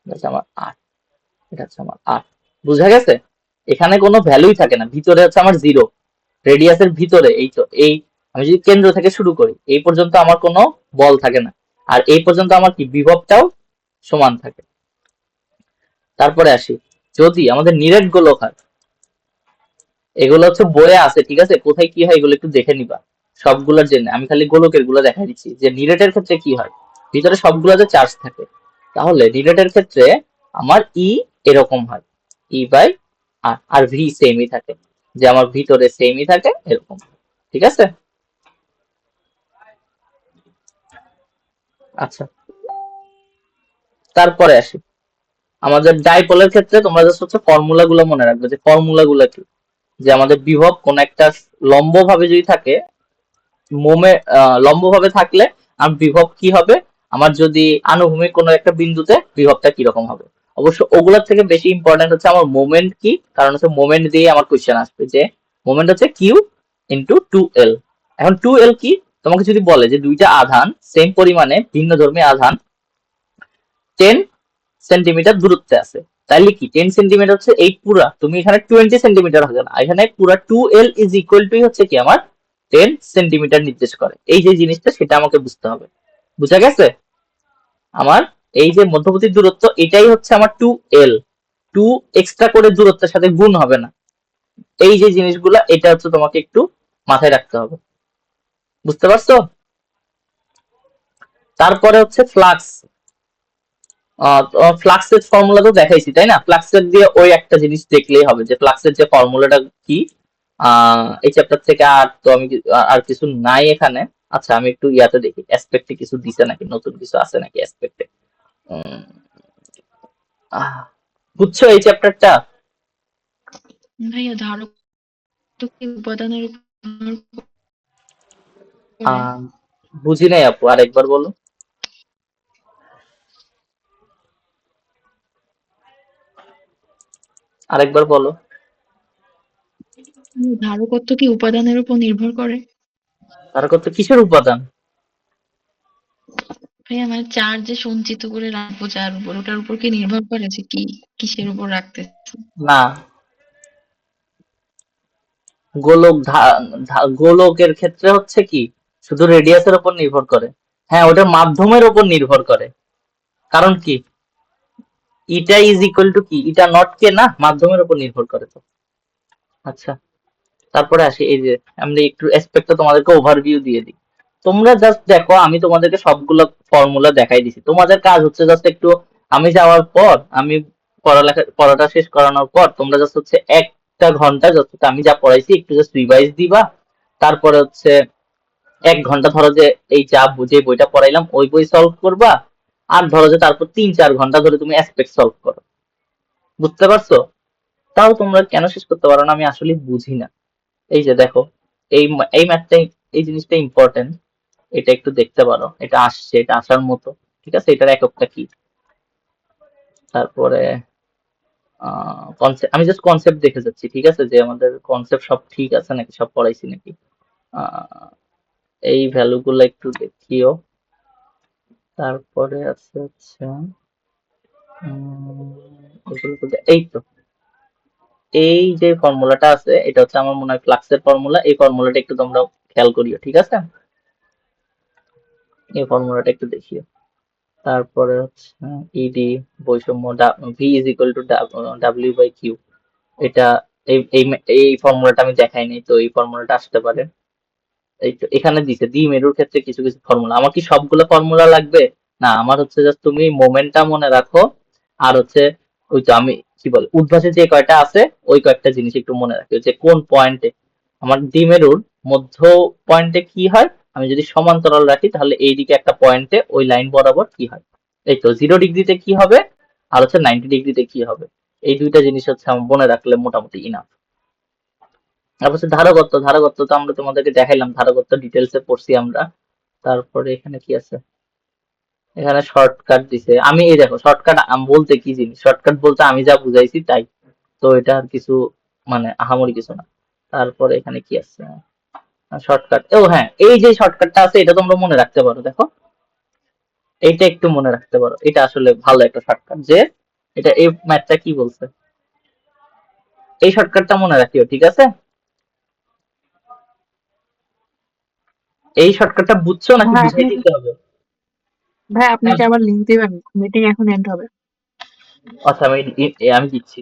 এটা হচ্ছে আমার আর, এটা হচ্ছে আমার আর, বুঝা গেছে? এখানে কোনো ভ্যালুই থাকে না, ভিতরে হচ্ছে আমার জিরো, রেডিয়াসের ভিতরে এই তো এই, আমি যদি কেন্দ্র থেকে শুরু করি এই পর্যন্ত আমার কোনো বল থাকে না, আর এই পর্যন্ত আমার কি বিভবটাও সমান থাকে। তারপরে আসি, যদি আমাদের নিরেট গোলক হয়, এগুলো হচ্ছে বইয়ে আছে, ঠিক আছে? কোথায় কি হয় এগুলো একটু দেখে নিবা, সবগুলোর জন্য আমি খালি গোলকের গুলো দেখাই দিচ্ছি যে নিরেটের ক্ষেত্রে কি হয়, ভিতরে সবগুলোতে চার্জ থাকে, তাহলে নিরেটের ক্ষেত্রে আমার ই এরকম হয়, E by R, R V সেমই থাকে, যে আমার ভিতরে সেমই থাকে এরকম, ঠিক আছে? আচ্ছা, তারপরে আসি, আমাদের ডাইপোলের ক্ষেত্রে তোমরা জাস্ট হচ্ছে ফর্মুলা গুলো মনে রাখবে, যে ফর্মুলা গুলো কি, যে আমাদের বিভব কোন একটা লম্ব ভাবে যদি থাকে, লম্ব ভাবে থাকলে আমার বিভব কি হবে, আমার যদি আনুভূমিক কোনো একটা বিন্দুতে বিভবটা কিরকম হবে। অবশ্য ওগুলোর থেকে বেশি ইম্পর্টেন্ট হচ্ছে আমার মোমেন্ট কি, কারণ হচ্ছে মোমেন্ট দিয়ে আমার কোশ্চেন আসবে, যে মোমেন্ট হচ্ছে কিউ ইন্টু 2L। এখন 2L কি, তোমাকে যদি বলে যে দুইটা আধান সেম পরিমাণে ভিন্নধর্মী আধান 10 সেন্টিমিটার দূরত্বে আছে, তাইলে কি 10 সেন্টিমিটার হচ্ছে এই পুরা, তুমি এখানে 20 সেন্টিমিটার হবে না, এখানে পুরা 2L ইজ ইকুয়াল টু হচ্ছে কি আমার 10 সেন্টিমিটার নির্দেশ করে। এই যে জিনিসটা সেটা আমাকে বুঝতে হবে। বুঝা গেছে? আমার এই যে মধ্যবর্তী দূরত্ব এটাই হচ্ছে আমার 2L, 2 এক্সট্রা করে দূরত্বের সাথে গুণ হবে না। এই যে জিনিসগুলা এটা হচ্ছে তোমাকে একটু মাথায় রাখতে হবে। বুঝতে পারছো? তারপরে হচ্ছে ফ্লাক্স। ফ্লাক্সের ফর্মুলা তো দেখাইছি তাই না? ফ্লাক্সের দিয়ে ওই একটা জিনিস দেখলেই হবে, যে ফ্লাক্সের যে ফর্মুলাটা কি। এই চ্যাপ্টার থেকে আর তো আমি আর কিছু নাই এখানে। আচ্ছা আমি একটু ইয়াতে দেখি অ্যাসপেক্টে কিছু দিছে নাকি, নতুন কিছু আছে নাকি অ্যাসপেক্টে। বুঝছো এই চ্যাপ্টারটা? ভাইয়া ধারক তো কি উপাদানের উপর নির্ভর করে? বুঝি নাই আপু, আরেকবার বলো। আরেকবার বলো। ধারকত্ব কি উপাদানের উপর নির্ভর করে? তার কত কিসের উপাদান? ভাইয়া মানে চার্জ যে সঞ্চিত করে রাখবো যার উপর, ওটার উপর কি নির্ভর করে যে কি কিসের উপর রাখতেছি? না, গোলক গোলকের ক্ষেত্রে হচ্ছে কি শুধু রেডিয়াসের উপর নির্ভর করে। হ্যাঁ, ওটার মাধ্যমের উপর নির্ভর করে। কারণ কি, ইটা ইজ ইকুয়াল টু কি, ইটা নট কে না, মাধ্যমের উপর নির্ভর করে তো। আচ্ছা, তারপরে আসি এই যে আমরা একটু অ্যাসপেক্টটা তোমাদেরকে ওভারভিউ দিয়ে দিই। তোমরা জাস্ট দেখো, আমি তোমাদেরকে সবগুলো ফর্মুলা দেখাই দিছি, তোমাদের কাজ হচ্ছে জাস্ট একটু, আমি যাওয়ার পর, আমি পড়াটা শেষ করানোর পর তোমরা জাস্ট হচ্ছে 1 ঘন্টা জাস্ট আমি যা পড়াইছি একটু জাস্ট রিভাইজ দিবা। তারপরে হচ্ছে 1 ঘন্টা ধরো যে এই যা বুঝে বইটা পড়াইলাম ওই বই সলভ করবা। আর ধরো যে তারপর 3-4 ঘন্টা ধরে তুমি অ্যাসপেক্ট সলভ করো। বুঝতে পারছো? তাও তোমরা কেন শেষ করতে পারো না আমি আসলে বুঝি না। এই যে দেখো, এই ম্যাথটাই, এই জিনিসটা ইম্পর্টেন্ট, এটা একটু দেখতে পারো, এটা আসছে, এটা আসার মতো। ঠিক আছে, এটার এককটা কি। তারপরে কনসেপ্ট, আমি জাস্ট কনসেপ্ট দেখে যাচ্ছি, ঠিক আছে, যে আমাদের কনসেপ্ট সব ঠিক আছে নাকি, সব পড়াইছি নাকি। আহ, এই ভ্যালু গুলো একটু দেখিও। তারপরে আছে হচ্ছে এই তো, এই যে ফর্মুলাটা আছে এটা হচ্ছে আমার মনে হয় ফ্লাক্সের ফর্মুলা। এই ফর্মুলাটা একটু তোমরা খেয়াল করিও, ঠিক আছে, এই ফর্মুলাটা একটু দেখিও। তারপরে হচ্ছে ইডি বৈষম্য V is equal to W by Q, এটা এই এই এই ফর্মুলাটা আমি দেখাইনি, তো এই ফর্মুলাটা আসতে পারে। এই তো এখানে দিছে দ্বিমেরুর ক্ষেত্রে কিছু কিছু ফর্মুলা, আমার কি সবগুলো ফর্মুলা লাগবে? না, আমার হচ্ছে জাস্ট তুমি মোমেন্টটা মনে রাখো। আর হচ্ছে ওই তো আমি কি বল উদ্ভাসে যে কয়টা আছে ওই কয়েকটা জিনিস একটু মনে রাখো, যে কোন পয়েন্টে আমার দ্বিমেরুর মধ্য পয়েন্টে কি হয়, আমি যদি সমান্তরাল রাখি তাহলে এইদিকে একটা পয়েন্টে ওই লাইন বরাবর কি হয়। এই তো 0 ডিগ্রিতে কি হবে, আর হচ্ছে 90 ডিগ্রিতে কি হবে। এই দুইটা জিনিস হচ্ছে আমার মনে রাখলে মোটামুটি ইনাফ। তারপর হচ্ছে ধারকত্ব, ধারকত্ব তো আমরা তোমাদেরকে দেখাইলাম, ধারকত্ব ডিটেলস এ পড়ছি আমরা। তারপরে এখানে কি আছে, এখানে শর্টকাট দিছে, আমি এই দেখো শর্টকাট বলতে কি জিনিস, শর্টকাট বলতে আমি যা বুঝাইছি তাই, তো এটা আর কিছু মানে আহামরি কিছু না। তারপরে এখানে কি আছে, শর্টকাট, ও হ্যাঁ, এই যে শর্টকাটটা আছে এটা তোমরা মনে রাখতে পারো, দেখো এইটা একটু মনে রাখতে পারো, এটা আসলে ভালো একটা শর্টকাট, যে এটা এই ম্যাথটা কি বলছে, এই শর্টকাটটা মনে রাখিও, ঠিক আছে। এই শর্টকাটটা বুঝছো নাকি ভাই বুঝাই আপনি দিতে হবে? ভাই আপনি হ্যাঁ, কি আবার লিঙ্ক দিবেন? মিটিং এখন এন্ড হবে। আচ্ছা আমি আমি দিচ্ছি।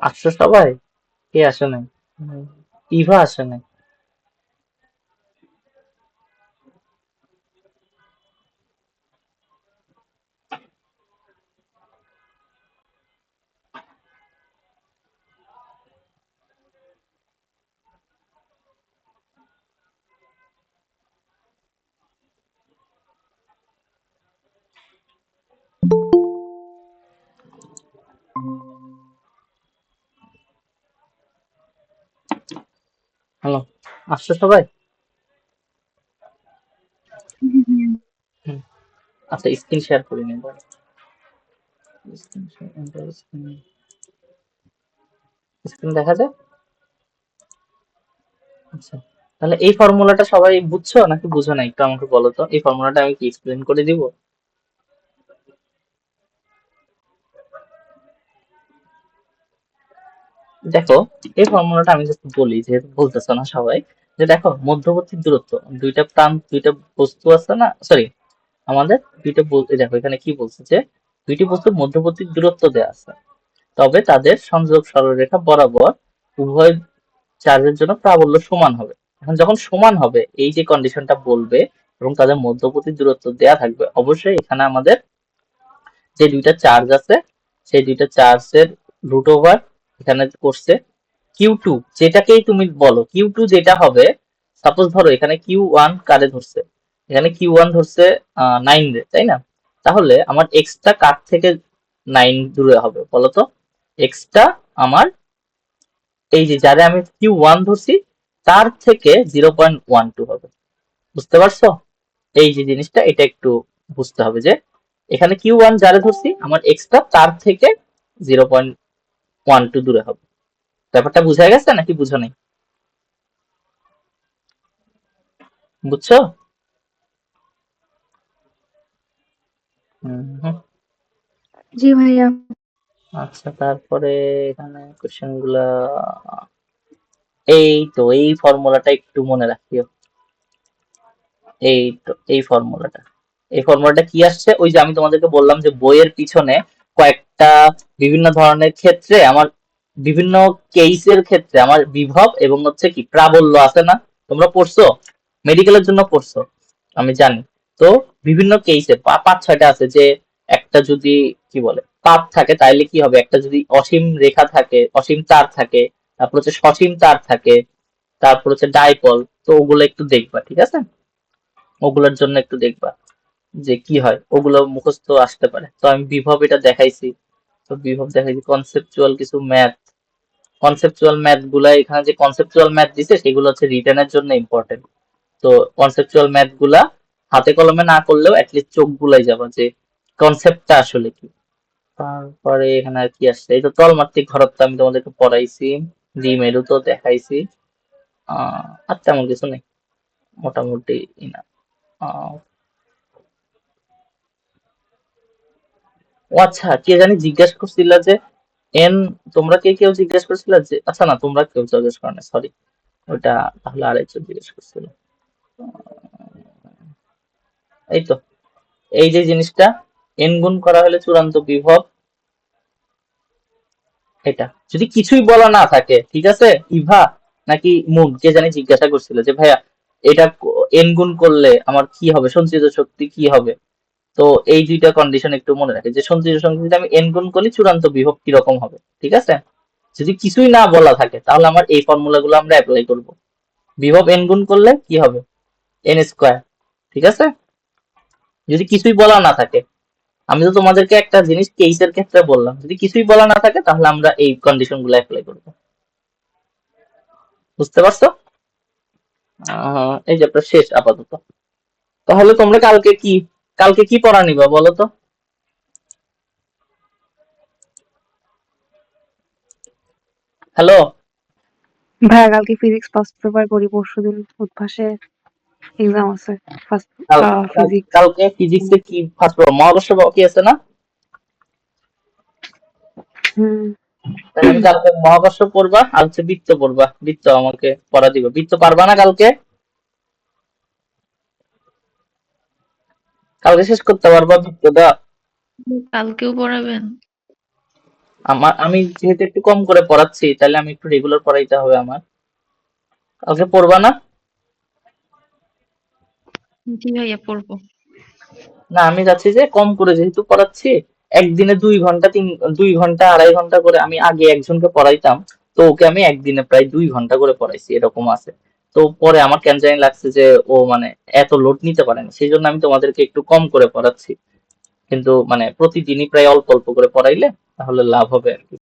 আসছো সবাই? কে আসে নাই? ইভা আসে নাই। হ্যালো, আসছো সবাই? হুম, আচ্ছা স্ক্রিন শেয়ার করি নি স্ক্রিন দেখা যায়? আচ্ছা, তাহলে এই ফর্মুলাটা সবাই বুঝছো নাকি বুঝো না? একটু আমাকে বলো তো, এই ফর্মুলাটা আমি কি এক্সপ্লেন করে দিব? দেখো, এই ফর্মুলাটা আমি জাস্ট বলি, যেহেতু বলতেছো না সবাই, যে দেখো মধ্যবর্তী দূরত্ব, দুইটা প্রান্ত, দুইটা বস্তু আছে না, সরি, আমাদের দুইটা দেখো এখানে কি বলছে, যে দুইটি বস্তুর মধ্যবর্তী দূরত্ব দেওয়া আছে, তবে তাদের সংযোগ সরলরেখা বরাবর উভয় চার্জের জন্য প্রাবল্য সমান হবে। এখন যখন সমান হবে, এই যে কন্ডিশনটা বলবে এবং তাদের মধ্যবর্তী দূরত্ব দেয়া থাকবে, অবশ্যই এখানে আমাদের যে দুইটা চার্জ আছে, সেই দুইটা চার্জের রুট ওভার এখানে করছে কিউ টু, যেটাকেই তুমি বলো কিউ টু যেটা হবে, সাপোজ ধরো এখানে কিউ ওয়ান কারে ধরছে, এখানে কিউ ওয়ান ধরছে 9 রে, তাই না? তাহলে আমার এক্সটা কার থেকে 9 দূরে হবে বলো তো? এক্সটা আমার এই যে যারে আমি কিউ ওয়ান ধরছি তার থেকে 0.12 হবে। বুঝতে পারছো? এই যে জিনিসটা, এটা একটু বুঝতে হবে, যে এখানে কিউ ওয়ান যারে ধরছি আমার এক্সটা তার থেকে 0.12 দূরে হবে। ব্যাপারটা বুঝা গেছে নাকি বুঝো নাই? বুঝছো? হুম। জি ভাইয়া। আচ্ছা, তারপরে এখানে কোশ্চেন গুলা, এই তো এই ফর্মুলাটা একটু মনে রাখিও। এই তো এই ফর্মুলাটা কি আসছে, ওই যে আমি তোমাদেরকে বললাম যে বইয়ের পিছনে কয়েকটা বিভিন্ন ধরনের ক্ষেত্রে আমার, বিভিন্ন কেসের ক্ষেত্রে আমার বিভব এবং হচ্ছে কি প্রাবল্য আছে না? তোমরা পড়ছো, মেডিকেলের জন্য পড়ছো, আমি জানি। তো বিভিন্ন কেসে 5-6টা আছে, যে একটা যদি কি বলে পাত থাকে তাইলে কি হবে, একটা যদি অসীম রেখা থাকে, অসীম তার থাকে, তারপর হচ্ছে সসীম তার থাকে, তারপর হচ্ছে ডাইপল, তো ওগুলো একটু দেখবা, ঠিক আছে? ওগুলোর জন্য একটু দেখবা যে কি হয়, ওগুলো মুখস্থ আসতে পারে। তো আমি বিভব এটা দেখাইছি, তো বিভব দেখাইছি, কনসেপচুয়াল কিছু ম্যাথ, কনসেপচুয়াল ম্যাথ গুলা, এখানে যে কনসেপচুয়াল ম্যাথ দিছে সেগুলো হচ্ছে রিটেনের জন্য ইম্পর্টেন্ট। তো কনসেপচুয়াল ম্যাথ গুলা হাতে কলমে না করলেও অ্যাটলিস্ট চোখ বুলাই যাবা যে কনসেপ্টটা আসলে কি। তারপরে এখানে আর কি আসছে, এই তো তলমাত্রিক ঘনত্ব আমি তোমাদেরকে পড়াইছি, দ্বিমেরু তো দেখাইছি। আর তেমন কিছু নেই, মোটামুটি enough। ও আচ্ছা, কে জানি জিজ্ঞেস করছিল যে এন, তোমরা কে কেউ জিজ্ঞেস করছিল যে, আচ্ছা না তোমরা কেউ জিজ্ঞেস করো না, সরি, ওটা তাহলে আরেকজন জিজ্ঞেস করছিল। এই তো, এই যে জিনিসটা, এন গুণ করা হলে চূড়ান্ত বিভব, এটা যদি কিছুই বলা না থাকে, ঠিক আছে? ইভা নাকি মুন কে জানি জিজ্ঞাসা করছিল যে ভাইয়া এটা এন গুণ করলে আমার কি হবে, সঞ্চিত শক্তি কি হবে? তো এই দুইটা কন্ডিশন একটু মনে রাখে, যে সঞ্চিত শক্তি যদি আমি এন গুণ করি চূড়ান্ত বিভব কিরকম হবে, ঠিক আছে? যদি কিছুই না বলা থাকে তাহলে আমার এই ফর্মুলা গুলো আমরা অ্যাপ্লাই করব। বিভব এন গুণ করলে কি হবে, এন স্কোয়ার, ঠিক আছে? যদি কিছুই বলা না থাকে, আমি তো তোমাদেরকে একটা জিনিস কেসের ক্ষেত্রে বললাম, যদি কিছুই বলা না থাকে তাহলে আমরা এই কন্ডিশন গুলো অ্যাপ্লাই করব। বুঝতে পারছো? এই চ্যাপ্টার শেষ আপাতত। তাহলে তোমরা কালকে কি পড়া নিবা বলো তো? হ্যালো, ভাইয়া কালকে ফিজিক্স ফার্স্ট পেপার করি, পরশুদিন উদ্ভাসে এক্সাম আছে ফার্স্ট ফিজিক্স। কালকে ফিজিক্সে কি ফার্স্ট মহাকর্ষ বল কি আছে না? হুম। তাহলে আমি কালকে মহাকর্ষ পড়বা আর হচ্ছে বৃত্ত পড়বা, বৃত্ত আমাকে পড়া দিবা, বৃত্ত পারবা না কালকে? কালকে শেষ করতে পারবা বৃত্তটা? কালকেও পড়াবেন? আমি যেহেতু একটু কম করে পড়াচ্ছি, তাহলে আমি একটু রেগুলার পড়াইতে হবে আমার। কালকে পড়বা না? জি ভাইয়া, পড়বো। না, আমি চাচ্ছি যে কম করে যেহেতু পড়াচ্ছি, একদিনে 2 ঘন্টা 2 ঘন্টা 2.5 ঘন্টা করে। আমি আগে একজনকে পড়াইতাম, তো ওকে আমি একদিনে প্রায় 2 ঘন্টা করে পড়াইছি, এরকম আছে। তো পরে আমার কেন জানি লাগছে যে ও মানে এত লোড নিতে পারে না, সেই জন্য আমি তোমাদেরকে একটু কম করে পড়াচ্ছি। কিন্তু মানে প্রতিদিনই প্রায় অল্প অল্প করে পড়াইলে তাহলে লাভ হবে আর কি।